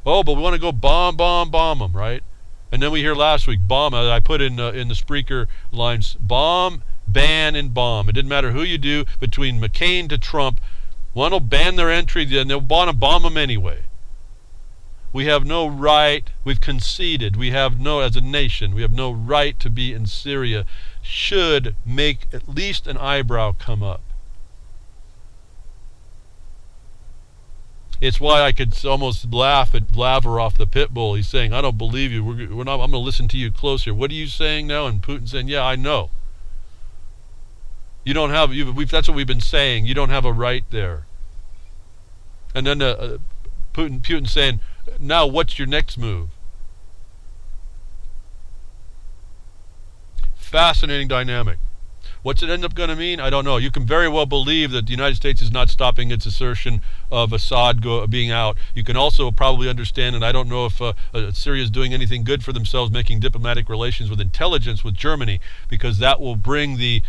Oh, but we want to go bomb them, right? And then we hear last week, bomb, I put in the Spreaker lines, bomb, ban, and bomb. It didn't matter who you do, between McCain to Trump, one will ban their entry, then they'll want to bomb them anyway. We have no right, we've conceded, as a nation, we have no right to be in Syria, should make at least an eyebrow come up. It's why I could almost laugh at Lavrov, the pit bull. He's saying, I don't believe you. I'm going to listen to you closer. What are you saying now? And Putin saying, yeah, I know. You don't have, that's what we've been saying. You don't have a right there. And then Putin saying, now what's your next move? Fascinating dynamic. What's it end up going to mean? I don't know. You can very well believe that the United States is not stopping its assertion of Assad being out. You can also probably understand, and I don't know if Syria is doing anything good for themselves, making diplomatic relations with intelligence with Germany, because that will bring the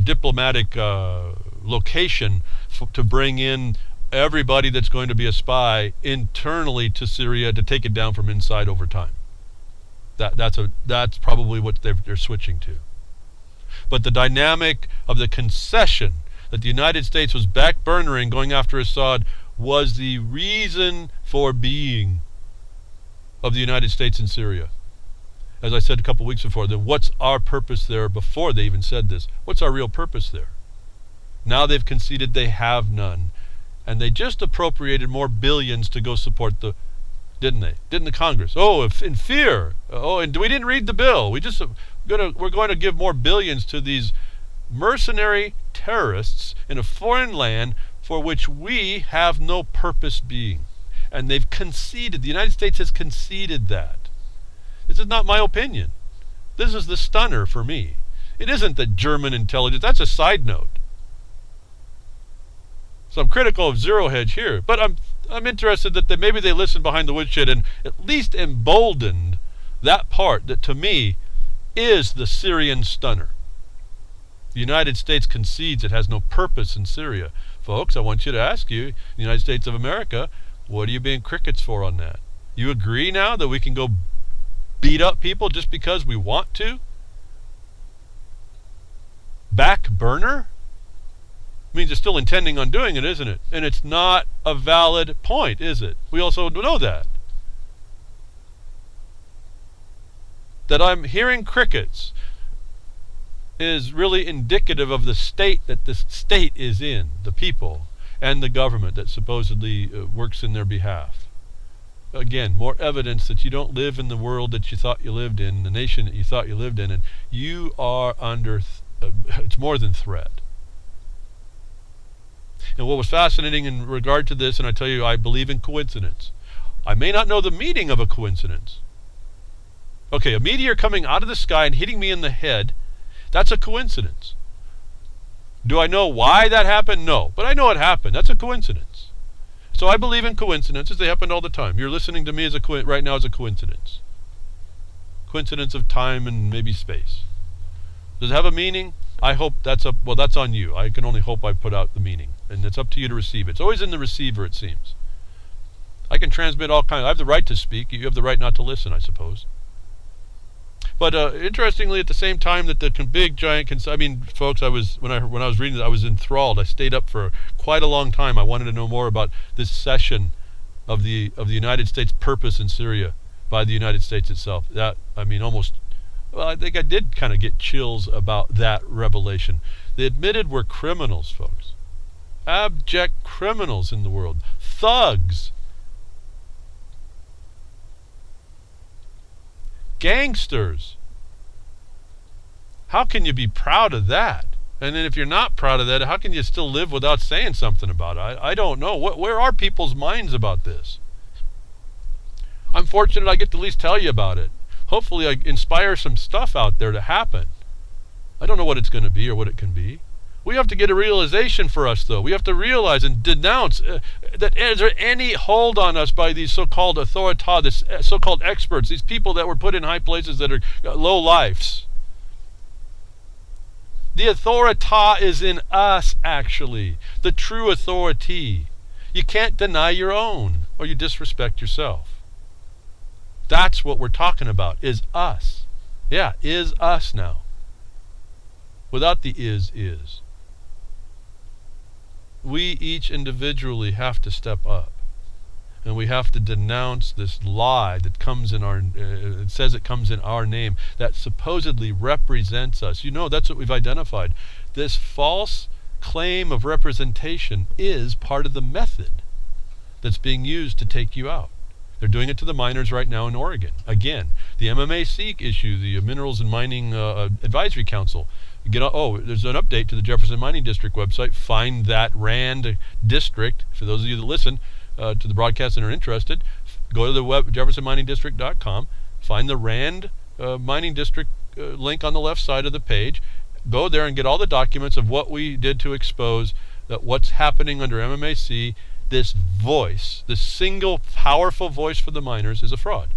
diplomatic location to bring in everybody that's going to be a spy internally to Syria to take it down from inside over time. That's probably what they're switching to. But the dynamic of the concession that the United States was backburnering going after Assad was the reason for being of the United States in Syria. As I said a couple weeks before, then what's our purpose there before they even said this? What's our real purpose there? Now they've conceded they have none. And they just appropriated more billions to go support didn't they? Didn't the Congress? Oh, in fear. Oh, and we didn't read the bill. We're going to give more billions to these mercenary terrorists in a foreign land for which we have no purpose being. And they've conceded. The United States has conceded that. This is not my opinion. This is the stunner for me. It isn't the German intelligence. That's a side note. So I'm critical of Zero Hedge here, but I'm interested that maybe they listened behind the woodshed and at least emboldened that part that to me is the Syrian stunner. The United States concedes it has no purpose in Syria. Folks, I want you to ask you, the United States of America, what are you being crickets for on that? You agree now that we can go beat up people just because we want to? Back burner? Means you're still intending on doing it, isn't it? And it's not a valid point, is it? We also know that. That I'm hearing crickets is really indicative of the state that this state is in, the people, and the government that supposedly works in their behalf. Again, more evidence that you don't live in the world that you thought you lived in, the nation that you thought you lived in, and you are under, it's more than threat. And what was fascinating in regard to this, and I tell you, I believe in coincidence. I may not know the meaning of a coincidence. Okay, a meteor coming out of the sky and hitting me in the head, that's a coincidence. Do I know why that happened? No, but I know it happened. That's a coincidence. So I believe in coincidences. They happen all the time. You're listening to me right now as a coincidence. Coincidence of time and maybe space. Does it have a meaning? I hope that's on you. I can only hope I put out the meaning. And it's up to you to receive it. It's always in the receiver, it seems. I can transmit all kinds. I have the right to speak. You have the right not to listen, I suppose. But interestingly, at the same time that the big giant, folks, when I was reading it, I was enthralled. I stayed up for quite a long time. I wanted to know more about this session of the United States purpose in Syria by the United States itself. I think I did kind of get chills about that revelation. They admitted we're criminals, folks. Abject criminals in the world. Thugs. Gangsters. How can you be proud of that? And then if you're not proud of that, how can you still live without saying something about it? I don't know. Where are people's minds about this? I'm fortunate I get to at least tell you about it. Hopefully I inspire some stuff out there to happen. I don't know what it's going to be or what it can be. We have to get a realization for us, though. We have to realize and denounce that is there any hold on us by these so-called authoritas, these so-called experts, these people that were put in high places that are low lives. The authorita is in us, actually. The true authority. You can't deny your own, or you disrespect yourself. That's what we're talking about, is us. Yeah, is us now. Without the is. We each individually have to step up. And we have to denounce this lie that comes in our, it says it comes in our name, that supposedly represents us. You know, that's what we've identified. This false claim of representation is part of the method that's being used to take you out. They're doing it to the miners right now in Oregon. Again, the MMAC issue, the Minerals and Mining Advisory Council. There's an update to the Jefferson Mining District website. Find that RAND district. For those of you that listen to the broadcast and are interested, go to the web, jeffersonminingdistrict.com. Find the RAND Mining District link on the left side of the page. Go there and get all the documents of what we did to expose that what's happening under MMAC. This voice, this single powerful voice for the miners, is a fraud.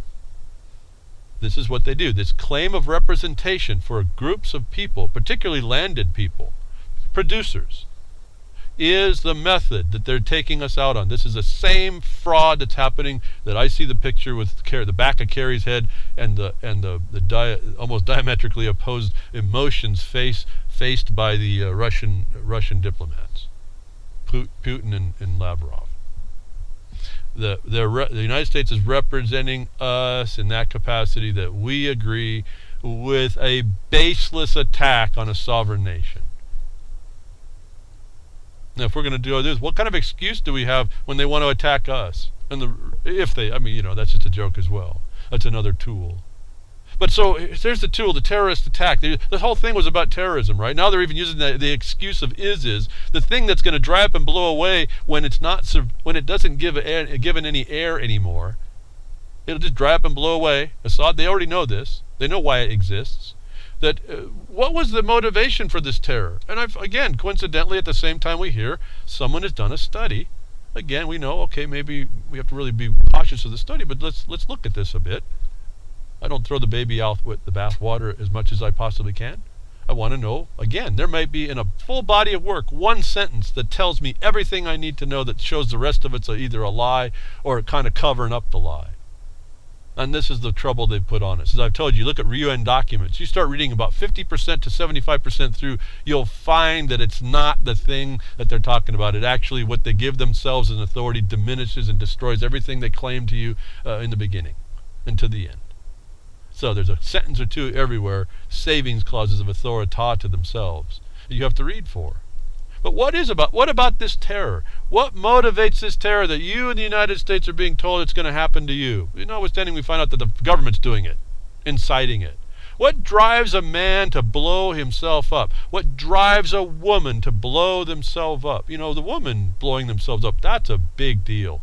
This is what they do. This claim of representation for groups of people, particularly landed people, producers, is the method that they're taking us out on. This is the same fraud that's happening that I see the picture with the back of Kerry's head and the almost diametrically opposed emotions faced by the Russian diplomats, Putin and Lavrov. The United States is representing us in that capacity, that we agree with a baseless attack on a sovereign nation. Now, if we're going to do this, what kind of excuse do we have when they want to attack us? And that's just a joke as well. That's another tool. But so there's the tool, the terrorist attack. The whole thing was about terrorism, right? Now they're even using the excuse of is the thing that's going to dry up and blow away when it's not, when it doesn't given any air anymore. It'll just dry up and blow away. Assad, they already know this. They know why it exists. That what was the motivation for this terror? And again, coincidentally, at the same time we hear someone has done a study. Again, we know, okay, maybe we have to really be cautious of the study, but let's look at this a bit. I don't throw the baby out with the bathwater as much as I possibly can. I want to know, again, there might be in a full body of work one sentence that tells me everything I need to know that shows the rest of it's either a lie or kind of covering up the lie. And this is the trouble they've put on us. As I've told you, look at UN documents. You start reading about 50% to 75% through, you'll find that it's not the thing that they're talking about. It actually, what they give themselves as authority diminishes and destroys everything they claim to you in the beginning and to the end. So there's a sentence or two everywhere, savings clauses of authority to themselves, that you have to read for. But what about this terror? What motivates this terror that you in the United States are being told it's going to happen to you? Notwithstanding, we find out that the government's doing it, inciting it. What drives a man to blow himself up? What drives a woman to blow themselves up? The woman blowing themselves up, that's a big deal,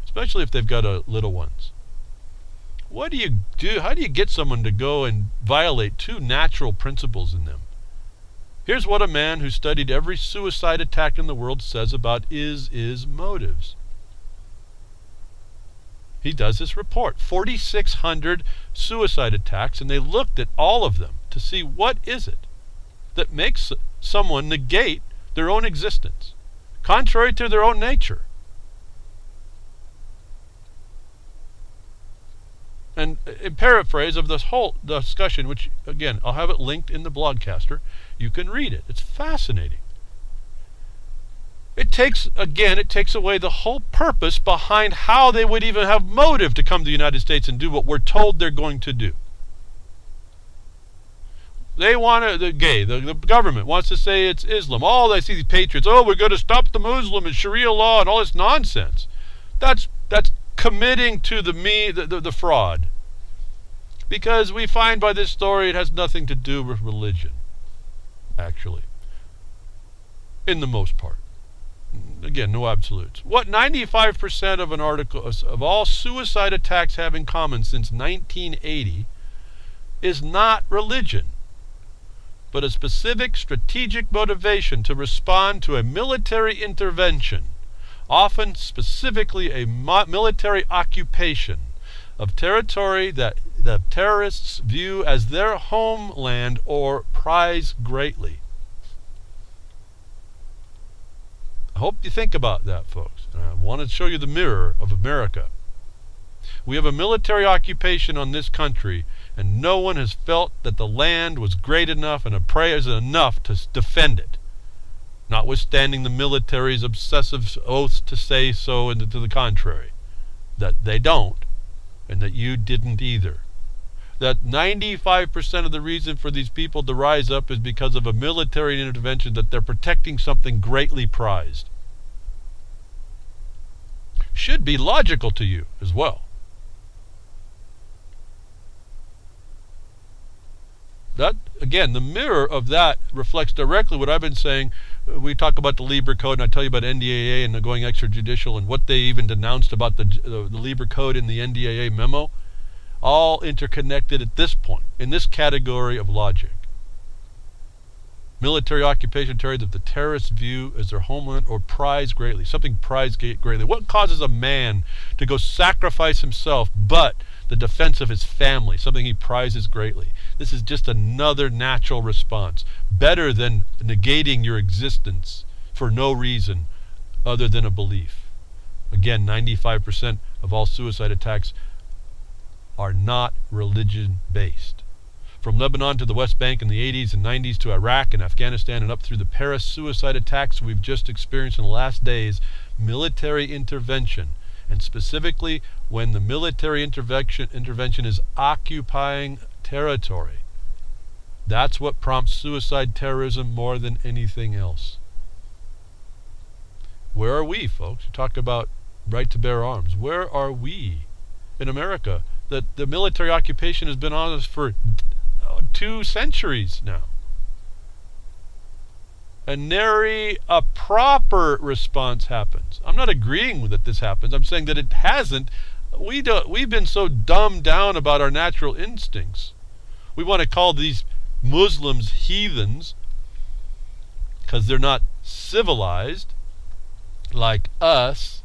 especially if they've got little ones. What do you do? How do you get someone to go and violate two natural principles in them? Here's what a man who studied every suicide attack in the world says about is motives. He does this report, 4,600 suicide attacks, and they looked at all of them to see what is it that makes someone negate their own existence, contrary to their own nature. And in paraphrase of this whole discussion, which, again, I'll have it linked in the blogcaster, you can read it. It's fascinating. It takes away the whole purpose behind how they would even have motive to come to the United States and do what we're told they're going to do. They want to, the government wants to say it's Islam. I see these patriots, we're going to stop the Muslim and Sharia law and all this nonsense. That's committing to the fraud. Because we find by this story it has nothing to do with religion, actually, in the most part. Again, no absolutes. What 95% of an article of all suicide attacks have in common since 1980 is not religion, but a specific strategic motivation to respond to a military intervention, often specifically a military occupation of territory that the terrorists view as their homeland or prize greatly. I hope you think about that, folks. I want to show you the mirror of America. We have a military occupation on this country, and no one has felt that the land was great enough and a praise enough to defend it, notwithstanding the military's obsessive oaths to say so and to the contrary. that they don't, and that you didn't either. That 95% of the reason for these people to rise up is because of a military intervention, that they're protecting something greatly prized. Should be logical to you as well. That, again, the mirror of that reflects directly what I've been saying. We talk about the Lieber Code, and I tell you about NDAA and the going extrajudicial and what they even denounced about the Lieber Code in the NDAA memo. All interconnected at this point, in this category of logic. Military occupation territory that the terrorists view as their homeland or prize greatly. Something prized greatly. What causes a man to go sacrifice himself but the defense of his family? Something he prizes greatly. This is just another natural response. Better than negating your existence for no reason other than a belief. Again, 95% of all suicide attacks are not religion-based. From Lebanon to the West Bank in the 80s and 90s to Iraq and Afghanistan and up through the Paris suicide attacks we've just experienced in the last days, military intervention, and specifically when the military intervention is occupying territory, that's what prompts suicide terrorism more than anything else. Where are we, folks? You talk about right to bear arms. Where are we in America? That the military occupation has been on us for 2 centuries now. And nary a proper response happens. I'm not agreeing that this happens. I'm saying that it hasn't. We've been so dumbed down about our natural instincts. We want to call these Muslims heathens because they're not civilized like us.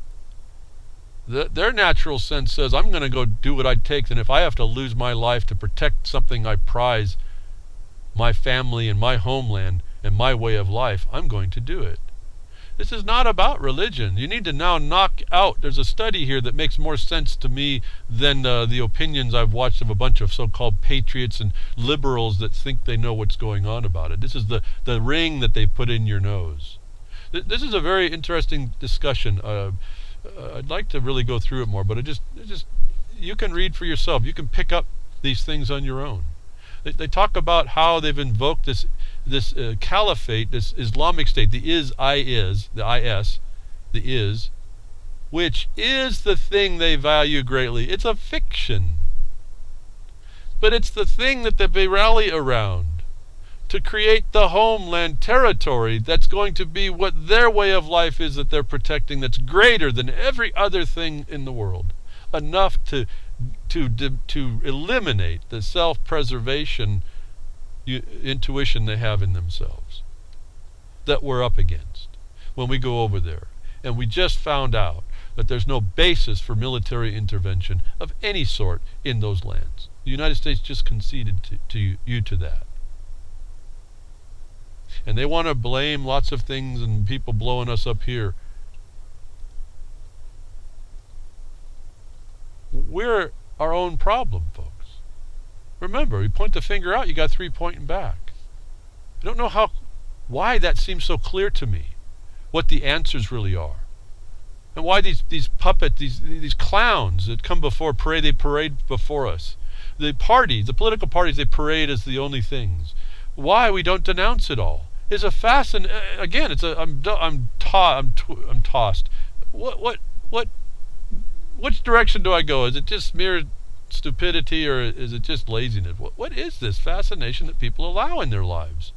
Their natural sense says, I'm going to go do what it takes, and if I have to lose my life to protect something I prize, my family and my homeland and my way of life, I'm going to do it. This is not about religion. You need to now knock out. There's a study here that makes more sense to me than the opinions I've watched of a bunch of so-called patriots and liberals that think they know what's going on about it. This is the ring that they put in your nose. This is a very interesting discussion. I'd like to really go through it more, but it just you can read for yourself. You can pick up these things on your own. They talk about how they've invoked this caliphate, this Islamic State, the IS, which is the thing they value greatly. It's a fiction, but it's the thing that they rally around to create the homeland territory that's going to be what their way of life is that they're protecting, that's greater than every other thing in the world, enough to eliminate the self-preservation intuition they have in themselves that we're up against when we go over there. And we just found out that there's no basis for military intervention of any sort in those lands. The United States just conceded to that. And they want to blame lots of things and people blowing us up here. We're our own problem, folks. Remember, you point the finger out, you got 3 pointing back. I don't know why that seems so clear to me, what the answers really are. And why these puppets, these clowns that come before they parade before us. The political parties, they parade as the only things. Why we don't denounce it all is a fascinating. Again, I'm tossed. Which direction do I go? Is it just mere stupidity, or is it just laziness? What is this fascination that people allow in their lives?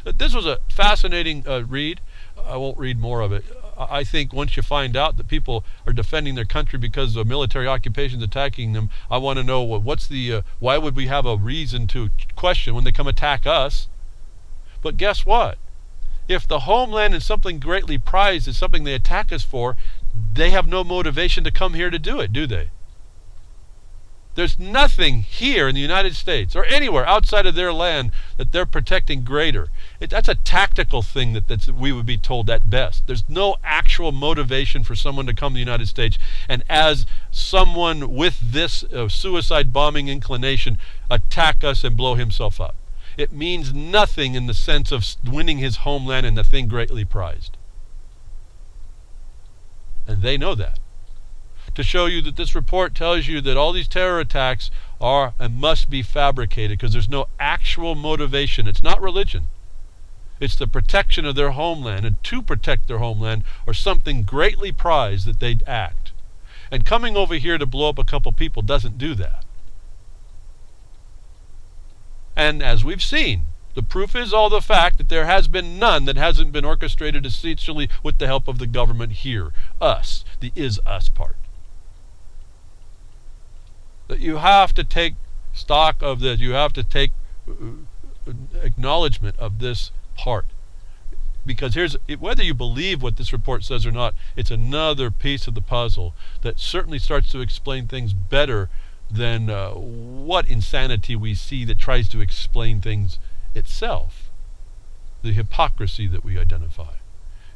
This was a fascinating read. I won't read more of it. I think once you find out that people are defending their country because of military occupations attacking them, I want to know why would we have a reason to question when they come attack us? But guess what? If the homeland and something greatly prized is something they attack us for, they have no motivation to come here to do it, do they? There's nothing here in the United States or anywhere outside of their land that they're protecting greater. That's a tactical thing that we would be told at best. There's no actual motivation for someone to come to the United States and, as someone with this suicide bombing inclination, attack us and blow himself up. It means nothing in the sense of winning his homeland and the thing greatly prized. And they know that. to show you that this report tells you that all these terror attacks are and must be fabricated because there's no actual motivation. It's not religion. It's the protection of their homeland, and to protect their homeland or something greatly prized that they'd act. And coming over here to blow up a couple people doesn't do that. And as we've seen, the proof is all the fact that there has been none that hasn't been orchestrated essentially with the help of the government here. Us, the is us part. That you have to take stock of this. You have to take acknowledgement of this part. Because whether you believe what this report says or not, it's another piece of the puzzle that certainly starts to explain things better than what insanity we see that tries to explain things itself. The hypocrisy that we identify.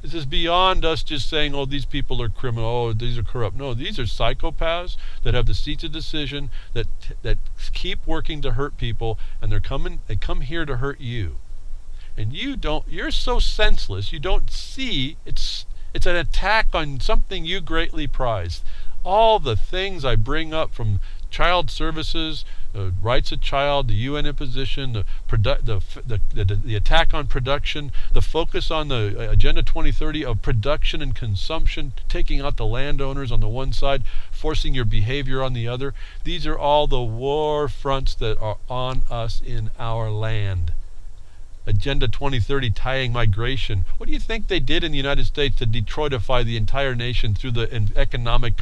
This is beyond us just saying, oh, these people are criminal, oh, these are corrupt. No, these are psychopaths that have the seats of decision, that keep working to hurt people, and they come here to hurt you. And you're so senseless, you don't see it's an attack on something you greatly prize. All the things I bring up, from child services, rights of child, the UN imposition, the attack on production, the focus on the Agenda 2030 of production and consumption, taking out the landowners on the one side, forcing your behavior on the other. These are all the war fronts that are on us in our land. Agenda 2030 tying migration. What do you think they did in the United States to Detroitify the entire nation through the economic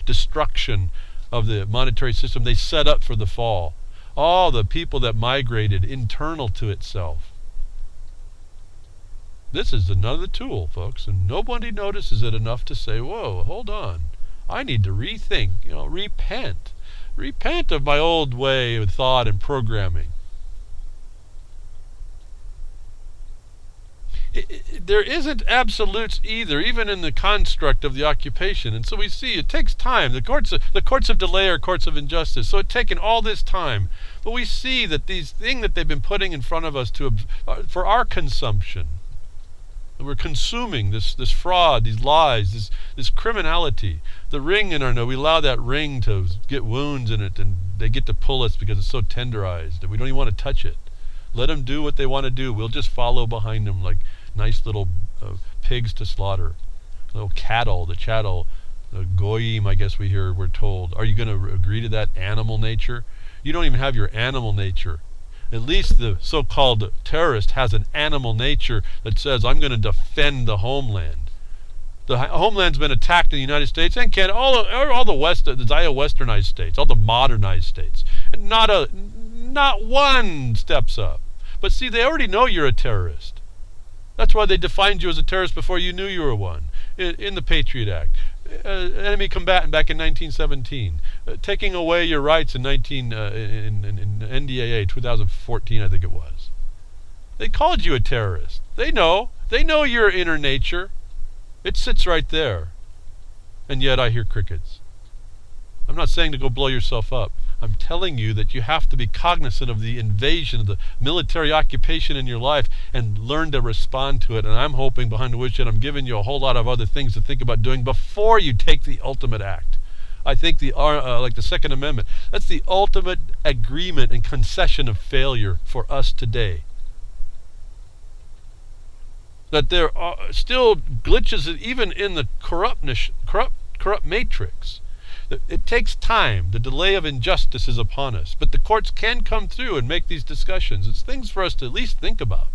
destruction of the monetary system they set up for the fall? All the people that migrated internal to itself. This is another tool, folks, and nobody notices it enough to say, whoa, hold on. I need to rethink, repent. Repent of my old way of thought and programming. There isn't absolutes either, even in the construct of the occupation. And so we see it takes time. The courts of delay are courts of injustice. So it's taken all this time. But we see that these things that they've been putting in front of us for our consumption, that we're consuming this fraud, these lies, this criminality. The ring in our nose, we allow that ring to get wounds in it, and they get to pull us because it's so tenderized, and we don't even want to touch it. Let them do what they want to do. We'll just follow behind them like nice little pigs to slaughter, little cattle, the chattel, the goyim, I guess we're told. Are you going to agree to that animal nature? You don't even have your animal nature. At least the so-called terrorist has an animal nature that says, I'm going to defend the homeland. The homeland's been attacked in the United States and Canada, all the westernized states, all the modernized states. And not one steps up. But see, they already know you're a terrorist. That's why they defined you as a terrorist before you knew you were one. In the Patriot Act, enemy combatant back in 1917, taking away your rights in NDAA 2014, I think it was. They called you a terrorist. They know your inner nature. It sits right there. And yet I hear crickets. I'm not saying to go blow yourself up. I'm telling you that you have to be cognizant of the invasion, of the military occupation in your life, and learn to respond to it. And I'm hoping behind the woodshed I'm giving you a whole lot of other things to think about doing before you take the ultimate act. I think like the Second Amendment, that's the ultimate agreement and concession of failure for us today. That there are still glitches even in the corrupt matrix. It takes time. The delay of injustice is upon us. But the courts can come through and make these discussions. It's things for us to at least think about.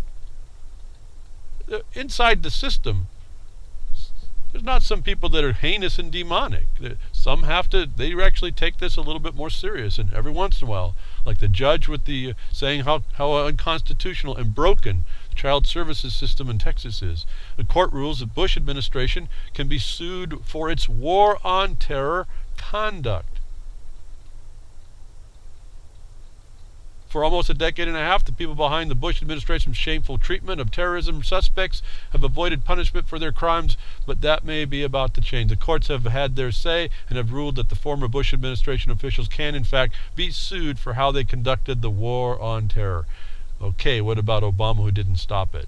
Inside the system, there's not some people that are heinous and demonic. Some they actually take this a little bit more serious. And every once in a while, like the judge with the saying how unconstitutional and broken the child services system in Texas is. The court rules that Bush administration can be sued for its war on terror conduct. For almost a decade and a half, the people behind the Bush administration's shameful treatment of terrorism suspects have avoided punishment for their crimes, but that may be about to change. The courts have had their say and have ruled that the former Bush administration officials can, in fact, be sued for how they conducted the war on terror. Okay, what about Obama, who didn't stop it?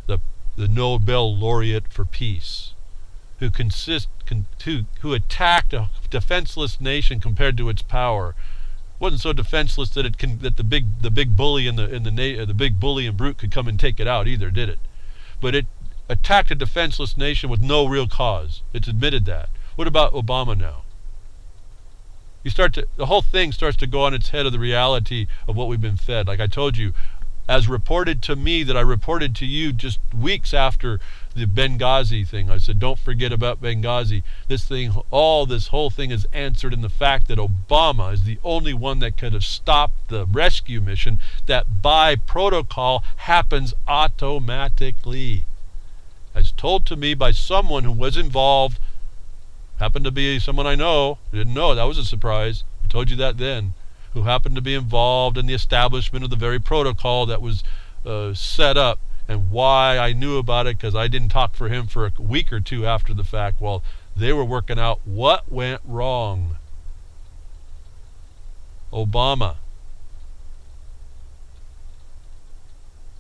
The Nobel laureate for peace, who attacked a defenseless nation compared to its power. It wasn't so defenseless that the big bully the big bully and brute could come and take it out either, did it? But it attacked a defenseless nation with no real cause. It's admitted that. What about Obama now? The whole thing starts to go on its head of the reality of what we've been fed. Like I told you, as reported to me, that I reported to you just weeks after the Benghazi thing. I said, don't forget about Benghazi. This whole thing is answered in the fact that Obama is the only one that could have stopped the rescue mission that by protocol happens automatically. As told to me by someone who was involved, happened to be someone I know. I didn't know. That was a surprise. I told you that then. Who happened to be involved in the establishment of the very protocol that was set up. And why I knew about it, because I didn't talk for him for a week or two after the fact. Well, they were working out what went wrong. Obama.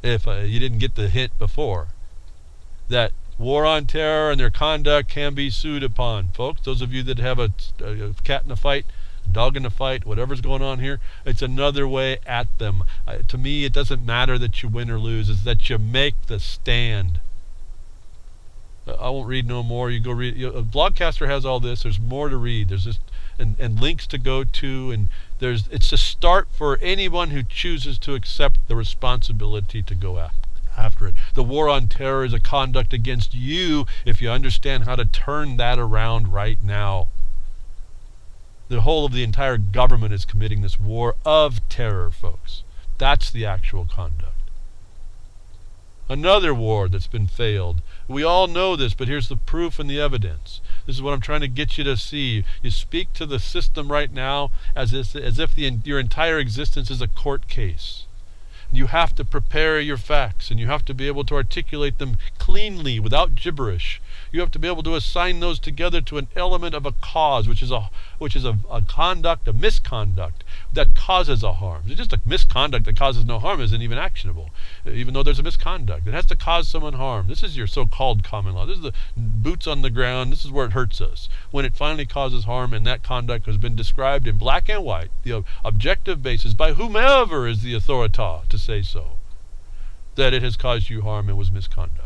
If you didn't get the hint before. That war on terror and their conduct can be sued upon. Folks, those of you that have a cat in a fight, a dog in a fight, whatever's going on here, it's another way at them. To me, it doesn't matter that you win or lose. It's that you make the stand. I won't read no more. You go read. Blogcaster has all this. There's more to read. There's just and links to go to, and it's a start for anyone who chooses to accept the responsibility to go after it. The war on terror is a conduct against you if you understand how to turn that around right now. The whole of the entire government is committing this war of terror, folks. That's the actual conduct. Another war that's been failed. We all know this, but here's the proof and the evidence. This is what I'm trying to get you to see. You speak to the system right now as if your entire existence is a court case. You have to prepare your facts, and you have to be able to articulate them cleanly without gibberish. You have to be able to assign those together to an element of a cause, which is a conduct, a misconduct that causes a harm. It's just a misconduct that causes no harm isn't even actionable, even though there's a misconduct. It has to cause someone harm. This is your so-called common law. This is the boots on the ground. This is where it hurts us. When it finally causes harm, and that conduct has been described in black and white, the objective basis by whomever is the authority to say so, that it has caused you harm and was misconduct.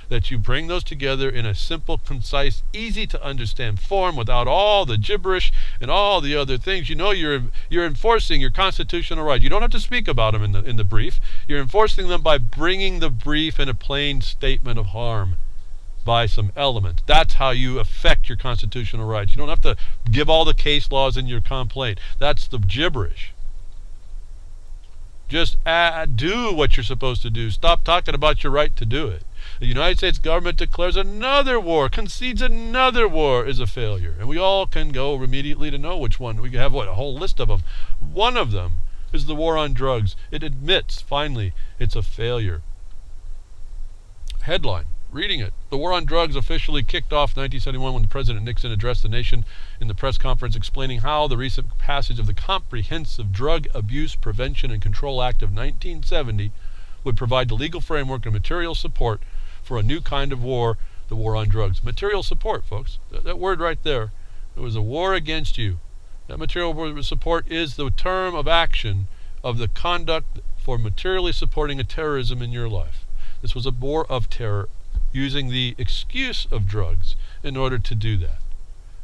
That you bring those together in a simple, concise, easy to understand form without all the gibberish and all the other things. You know you're enforcing your constitutional right. You don't have to speak about them in the brief. You're enforcing them by bringing the brief in a plain statement of harm by some elements. That's how you affect your constitutional rights. You don't have to give all the case laws in your complaint. That's the gibberish. Just do what you're supposed to do. Stop talking about your right to do it. The United States government declares another war, concedes another war is a failure. And we all can go immediately to know which one. We can have, a whole list of them. One of them is the war on drugs. It admits, finally, it's a failure. Headline, reading it. The war on drugs officially kicked off 1971 when President Nixon addressed the nation in the press conference explaining how the recent passage of the Comprehensive Drug Abuse Prevention and Control Act of 1970 would provide the legal framework and material support for a new kind of war, the war on drugs. Material support, folks. That word right there. It was a war against you. That material support is the term of action of the conduct for materially supporting a terrorism in your life. This was a war of terror using the excuse of drugs in order to do that.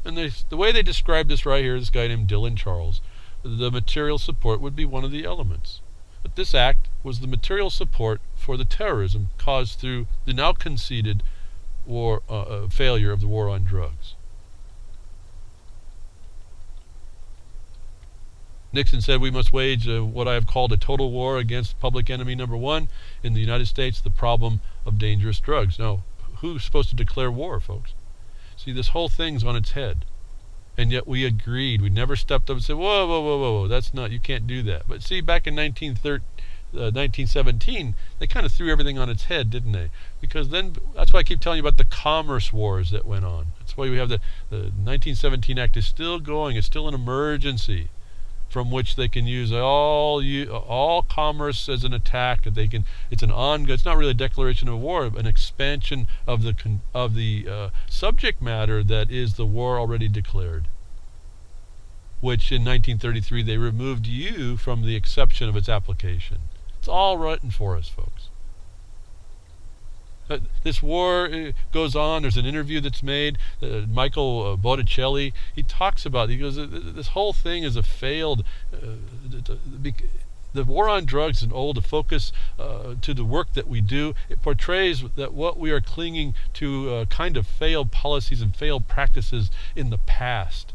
And the way they describe this right here, this guy named Dylan Charles, the material support would be one of the elements. But this act was the material support for the terrorism caused through the now conceded war failure of the war on drugs. Nixon said we must wage what I have called a total war against public enemy number one in the United States, the problem of dangerous drugs. Now, who's supposed to declare war, folks? See, this whole thing's on its head. And yet we agreed. We never stepped up and said, whoa, that's not, you can't do that. But see, back in 1917, they kind of threw everything on its head, didn't they? Because then, that's why I keep telling you about the commerce wars that went on. That's why we have the 1917 Act is still going. It's still an emergency. from which they can use all commerce as an attack. That they can. It's an ongoing. It's not really a declaration of war, but an expansion of the subject matter that is the war already declared. Which in 1933 they removed you from the exception of its application. It's all written for us, folks. This war goes on. There's an interview that's made. Michael Botticelli, he talks about it. He goes, this whole thing is a failed... the war on drugs is an old focus to the work that we do. It portrays that what we are clinging to kind of failed policies and failed practices in the past.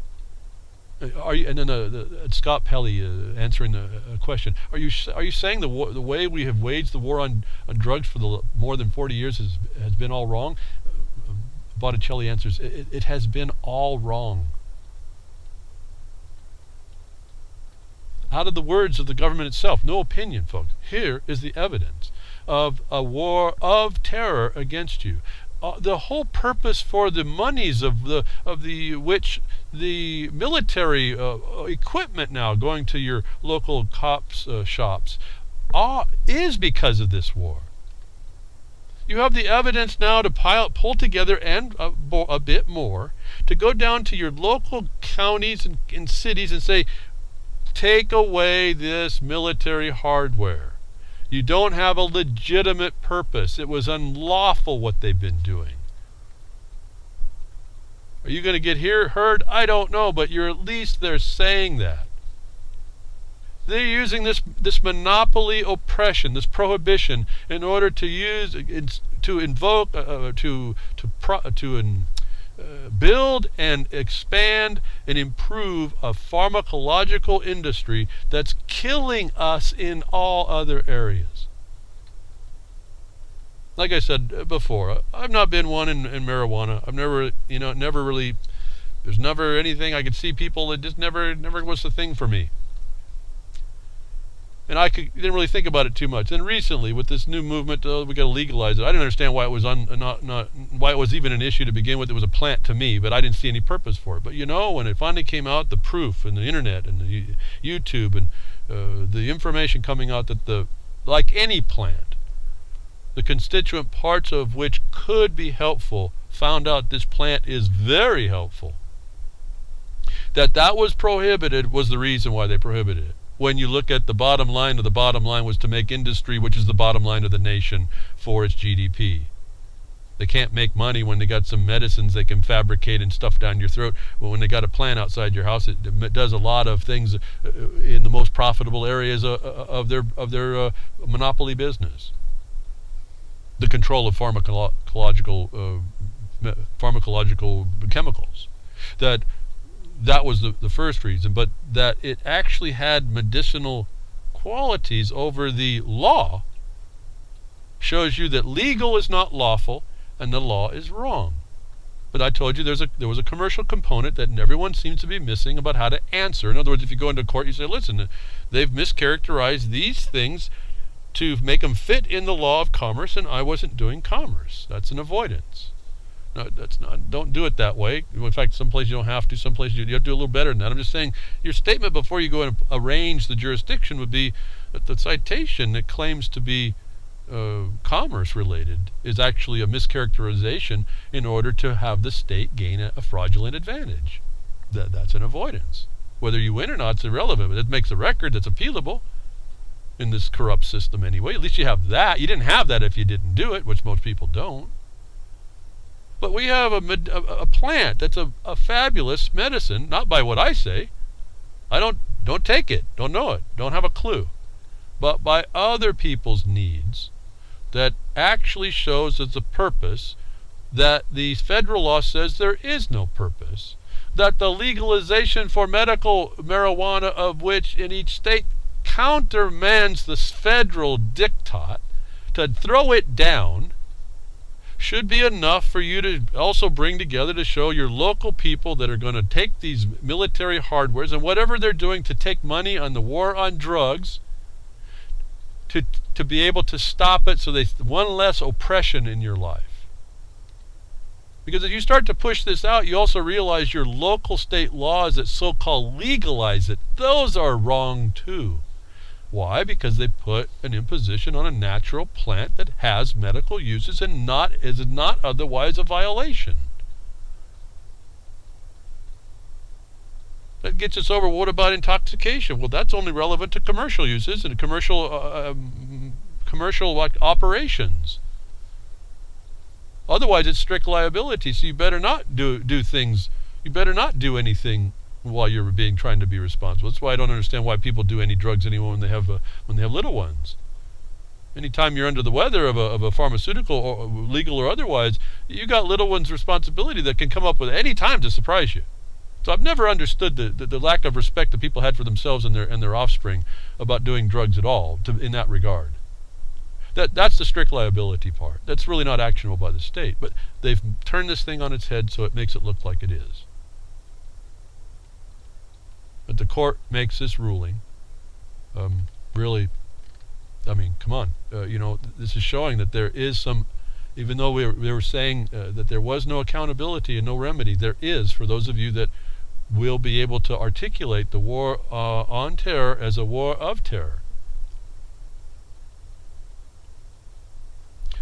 And then Scott Pelley answering a question: Are you saying the way we have waged the war on drugs for the more than 40 years has been all wrong? Botticelli answers: It has been all wrong. Out of the words of the government itself, no opinion, folks. Here is the evidence of a war of terror against you. The whole purpose for the monies of the military equipment now going to your local cops shops is because of this war. You have the evidence now to pull together and a bit more to go down to your local counties and cities and say, take away this military hardware. You don't have a legitimate purpose. It was unlawful what they've been doing. Are you going to get heard? I don't know, but they're saying that. They're using this monopoly oppression, this prohibition, in order to build and expand and improve a pharmacological industry that's killing us in all other areas. Like I said before, I've not been one in marijuana. I've never really, there's never anything. I could see people, it just never was the thing for me. And didn't really think about it too much. And recently, with this new movement, we got to legalize it. I didn't understand why it was why it was even an issue to begin with. It was a plant to me, but I didn't see any purpose for it. But when it finally came out, the proof and the internet and the YouTube and the information coming out that like any plant, the constituent parts of which could be helpful, found out this plant is very helpful. That was prohibited was the reason why they prohibited it. When you look at the bottom line was to make industry, which is the bottom line of the nation, for its GDP. They can't make money when they got some medicines they can fabricate and stuff down your throat. Well, when they got a plant outside your house, it does a lot of things in the most profitable areas of their monopoly business. The control of pharmacological chemicals. That was the first reason, but that it actually had medicinal qualities over the law shows you that legal is not lawful and the law is wrong. But I told you there was a commercial component that everyone seems to be missing about how to answer. In other words, if you go into court, you say, listen, they've mischaracterized these things to make them fit in the law of commerce, and I wasn't doing commerce. That's an avoidance. No, that's not. Don't do it that way. In fact, some places you don't have to. Some places you have to do a little better than that. I'm just saying your statement before you go and arrange the jurisdiction would be that the citation that claims to be commerce related is actually a mischaracterization in order to have the state gain a fraudulent advantage. That's an avoidance. Whether you win or not is irrelevant, but it makes a record that's appealable in this corrupt system anyway. At least you have that. You didn't have that if you didn't do it, which most people don't. But we have a plant that's a fabulous medicine, not by what I say. I don't take it, don't know it, don't have a clue. But by other people's needs that actually shows as a purpose that the federal law says there is no purpose. That the legalization for medical marijuana of which in each state countermands the federal diktat to throw it down should be enough for you to also bring together to show your local people that are going to take these military hardwares and whatever they're doing to take money on the war on drugs to be able to stop it so there's one less oppression in your life. Because if you start to push this out, you also realize your local state laws that so-called legalize it, those are wrong too. Why? Because they put an imposition on a natural plant that has medical uses and is not otherwise a violation. That gets us over. What about intoxication? Well, that's only relevant to commercial uses and commercial operations. Otherwise, it's strict liability. So you better not do things. You better not do anything while you're trying to be responsible. That's why I don't understand why people do any drugs anymore when they have little ones. Anytime you're under the weather of a pharmaceutical, or legal or otherwise, you got little ones' responsibility that can come up with any time to surprise you. So I've never understood the lack of respect that people had for themselves and their offspring about doing drugs at all in that regard. That's the strict liability part. That's really not actionable by the state, but they've turned this thing on its head so it makes it look like it is. But the court makes this ruling. Really, I mean, come on. This is showing that there is some, even though they were saying that there was no accountability and no remedy, there is, for those of you that will be able to articulate the war on terror as a war of terror.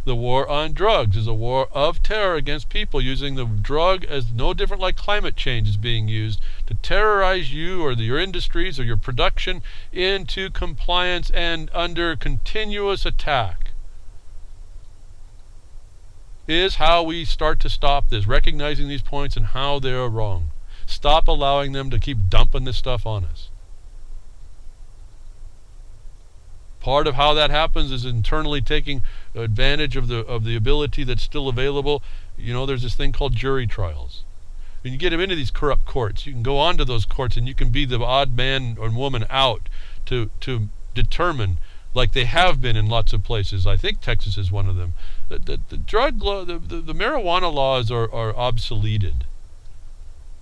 The war on drugs is a war of terror against people, using the drug as no different like climate change is being used to terrorize you or your industries or your production into compliance and under continuous attack. Is how we start to stop this, recognizing these points and how they are wrong. Stop allowing them to keep dumping this stuff on us. Part of how that happens is internally taking advantage of the ability that's still available. There's this thing called jury trials. When you get them into these corrupt courts, you can go onto those courts and you can be the odd man or woman out to determine, like they have been in lots of places. I think Texas is one of them. The drug law, the marijuana laws are obsoleted.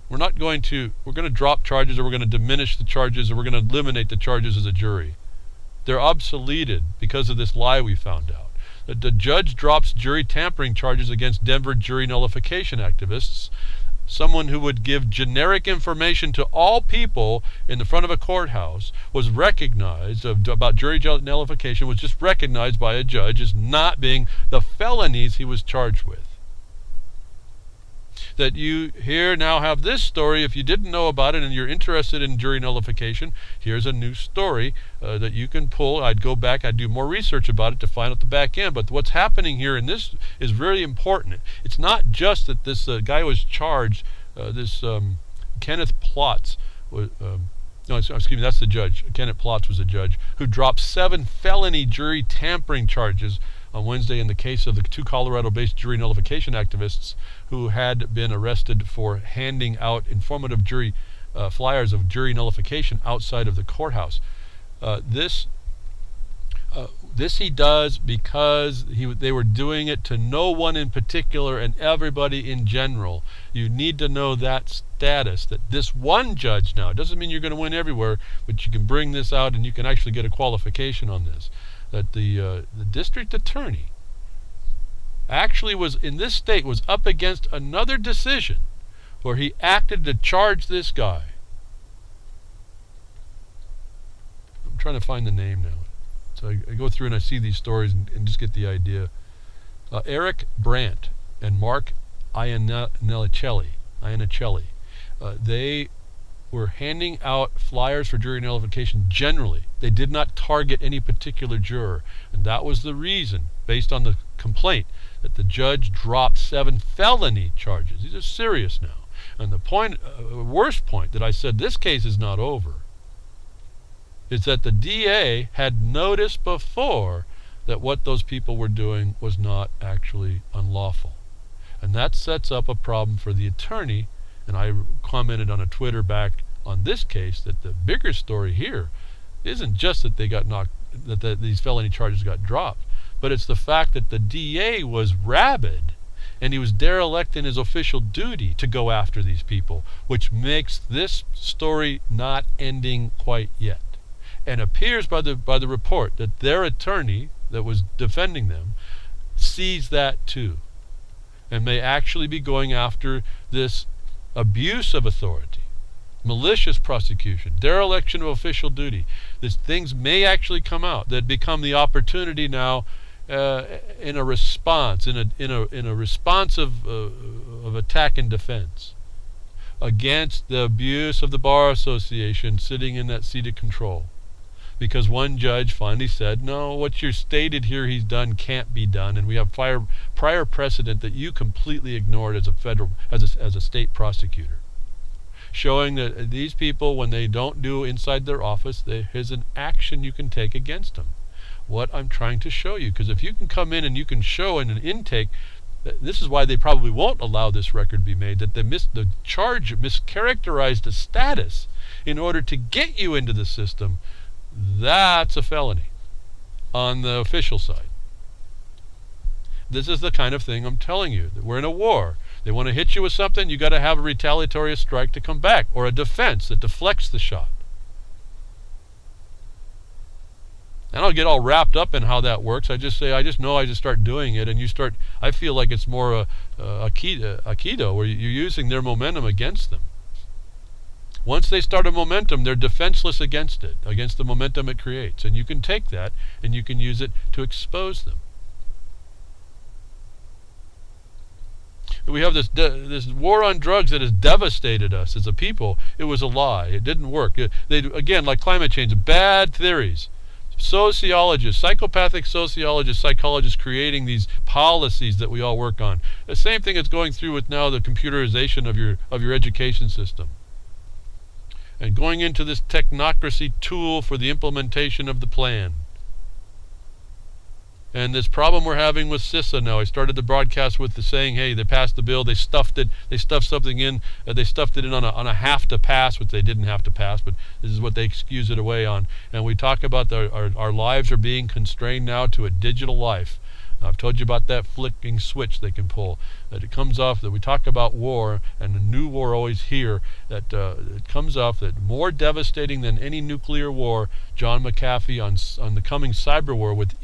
We're going to drop charges, or we're going to diminish the charges, or we're going to eliminate the charges as a jury. They're obsoleted because of this lie we found out. The judge drops jury tampering charges against Denver jury nullification activists. Someone who would give generic information to all people in the front of a courthouse was recognized, about jury nullification, was just recognized by a judge as not being the felonies he was charged with. That you here now have this story. If you didn't know about it and you're interested in jury nullification, here's a new story that you can pull. I'd go back, I'd do more research about it to find out the back end. But what's happening here in this is really important. It's not just that this guy was charged, Kenneth Plotz, excuse me, that's the judge. Kenneth Plotz was a judge who dropped 7 felony jury tampering charges on Wednesday in the case of the 2 Colorado-based jury nullification activists who had been arrested for handing out informative jury flyers of jury nullification outside of the courthouse. This he does because they were doing it to no one in particular and everybody in general. You need to know that status, that this one judge now, it doesn't mean you're going to win everywhere, but you can bring this out and you can actually get a qualification on this. That the district attorney actually was up against another decision where he acted to charge this guy. I'm trying to find the name now. So I go through and I see these stories and just get the idea. Eric Brandt and Mark Iannicelli, they were handing out flyers for jury nullification generally. They did not target any particular juror. And that was the reason, based on the complaint, that the judge dropped 7 felony charges. These are serious now. And the worst point that I said this case is not over is that the DA had noticed before that what those people were doing was not actually unlawful. And that sets up a problem for the attorney. And I commented on a Twitter back on this case that the bigger story here isn't just that they got these felony charges got dropped, but it's the fact that the DA was rabid and he was derelict in his official duty to go after these people, which makes this story not ending quite yet. And appears by the report that their attorney that was defending them sees that too. and may actually be going after this abuse of authority, malicious prosecution, dereliction of official duty. These things may actually come out that become the opportunity now in a response, in a response of attack and defense against the abuse of the Bar Association sitting in that seat of control. Because one judge finally said, no, what you stated here he's done can't be done, and we have prior precedent that you completely ignored as a state prosecutor, showing that these people, when they don't do inside their office, there's an action you can take against them. What I'm trying to show you, because if you can come in and you can show in an intake, this is why they probably won't allow this record be made, that the charge mischaracterized the status in order to get you into the system. That's a felony on the official side. This is the kind of thing I'm telling you, that we're in a war. They want to hit you with something, you got to have a retaliatory strike to come back, or a defense that deflects the shot. I don't get all wrapped up in how that works. I just start doing it, and I feel like it's more Aikido, where you're using their momentum against them. Once they start a momentum, they're defenseless against it, against the momentum it creates. And you can take that, and you can use it to expose them. We have this war on drugs that has devastated us as a people. It was a lie. It didn't work. Again, like climate change, bad theories. Sociologists, psychopathic sociologists, psychologists creating these policies that we all work on. The same thing is going through with now the computerization of your education system. And going into this technocracy tool for the implementation of the plan. And this problem we're having with CISA now, I started the broadcast with the saying, hey, they passed the bill, they stuffed something in, they stuffed it in on a have to pass, which they didn't have to pass, but this is what they excuse it away on. And we talk about our lives are being constrained now to a digital life. I've told you about that flicking switch they can pull, that it comes off, that we talk about war, and a new war always here, that it comes off that more devastating than any nuclear war, John McAfee on the coming cyber war with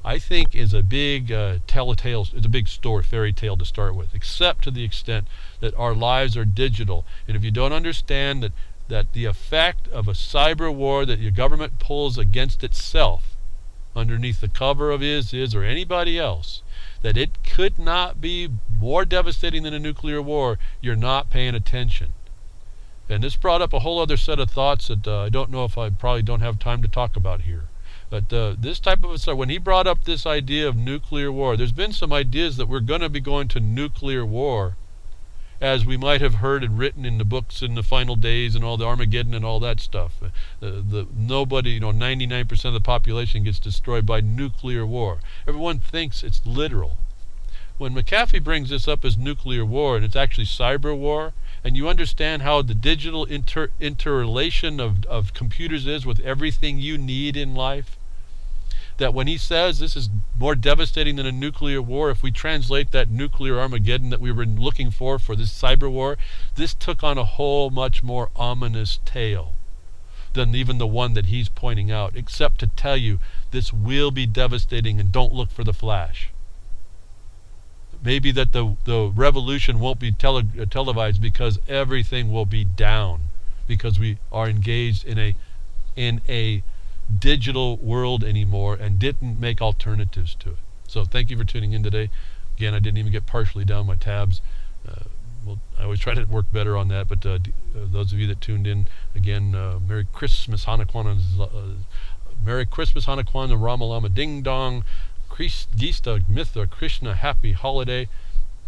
I think is a big telltale, it's a big fairy tale to start with, except to the extent that our lives are digital. And if you don't understand that the effect of a cyber war that your government pulls against itself, underneath the cover of or anybody else, that it could not be more devastating than a nuclear war, you're not paying attention. And this brought up a whole other set of thoughts that I don't know if I probably don't have time to talk about here. But this type of when he brought up this idea of nuclear war, there's been some ideas that we're going to be going to nuclear war, as we might have heard and written in the books in the final days and all the Armageddon and all that stuff. Nobody, 99% of the population gets destroyed by nuclear war. Everyone thinks it's literal. When McAfee brings this up as nuclear war, and it's actually cyber war, and you understand how the digital interrelation of computers is with everything you need in life, that when he says this is more devastating than a nuclear war, if we translate that nuclear Armageddon that we were looking for this cyber war, this took on a whole much more ominous tale than even the one that he's pointing out, except to tell you this will be devastating and don't look for the flash. Maybe that the revolution won't be televised because everything will be down, because we are engaged in a digital world anymore and didn't make alternatives to it. So thank you for tuning in today. Again, I didn't even get partially down my tabs. I always try to work better on that, but those of you that tuned in, again, Merry Christmas, Hanukkah, Merry Christmas, Hanukkah, and Ramalama Ding Dong, Gista, Mitha, Krishna, happy holiday,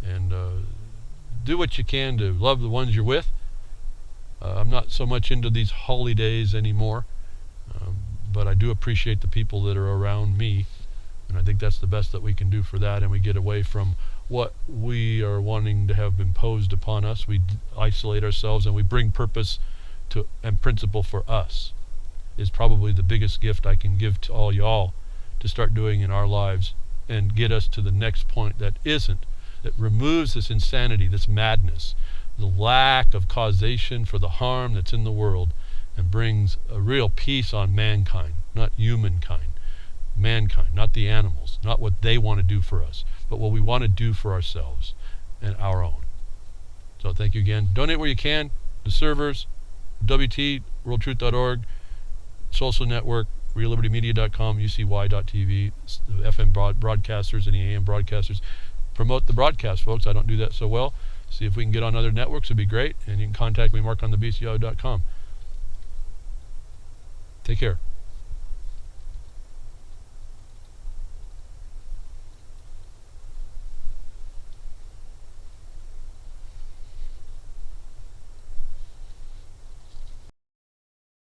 and do what you can to love the ones you're with. I'm not so much into these holidays anymore. But I do appreciate the people that are around me, and I think that's the best that we can do for that, and we get away from what we are wanting to have imposed upon us. We isolate ourselves, and we bring purpose and principle for us. Is probably the biggest gift I can give to all y'all to start doing in our lives and get us to the next point that removes this insanity, this madness, the lack of causation for the harm that's in the world, and brings a real peace on mankind, not humankind. Mankind, not the animals, not what they want to do for us. but what we want to do for ourselves and our own. So thank you again. Donate where you can. The servers, WT, worldtruth.org, social network, reallibertymedia.com, ucy.tv, FM broadcasters and the AM broadcasters. Promote the broadcast, folks. I don't do that so well. See if we can get on other networks. It'd be great. And you can contact me, markonthebco.com. Take care.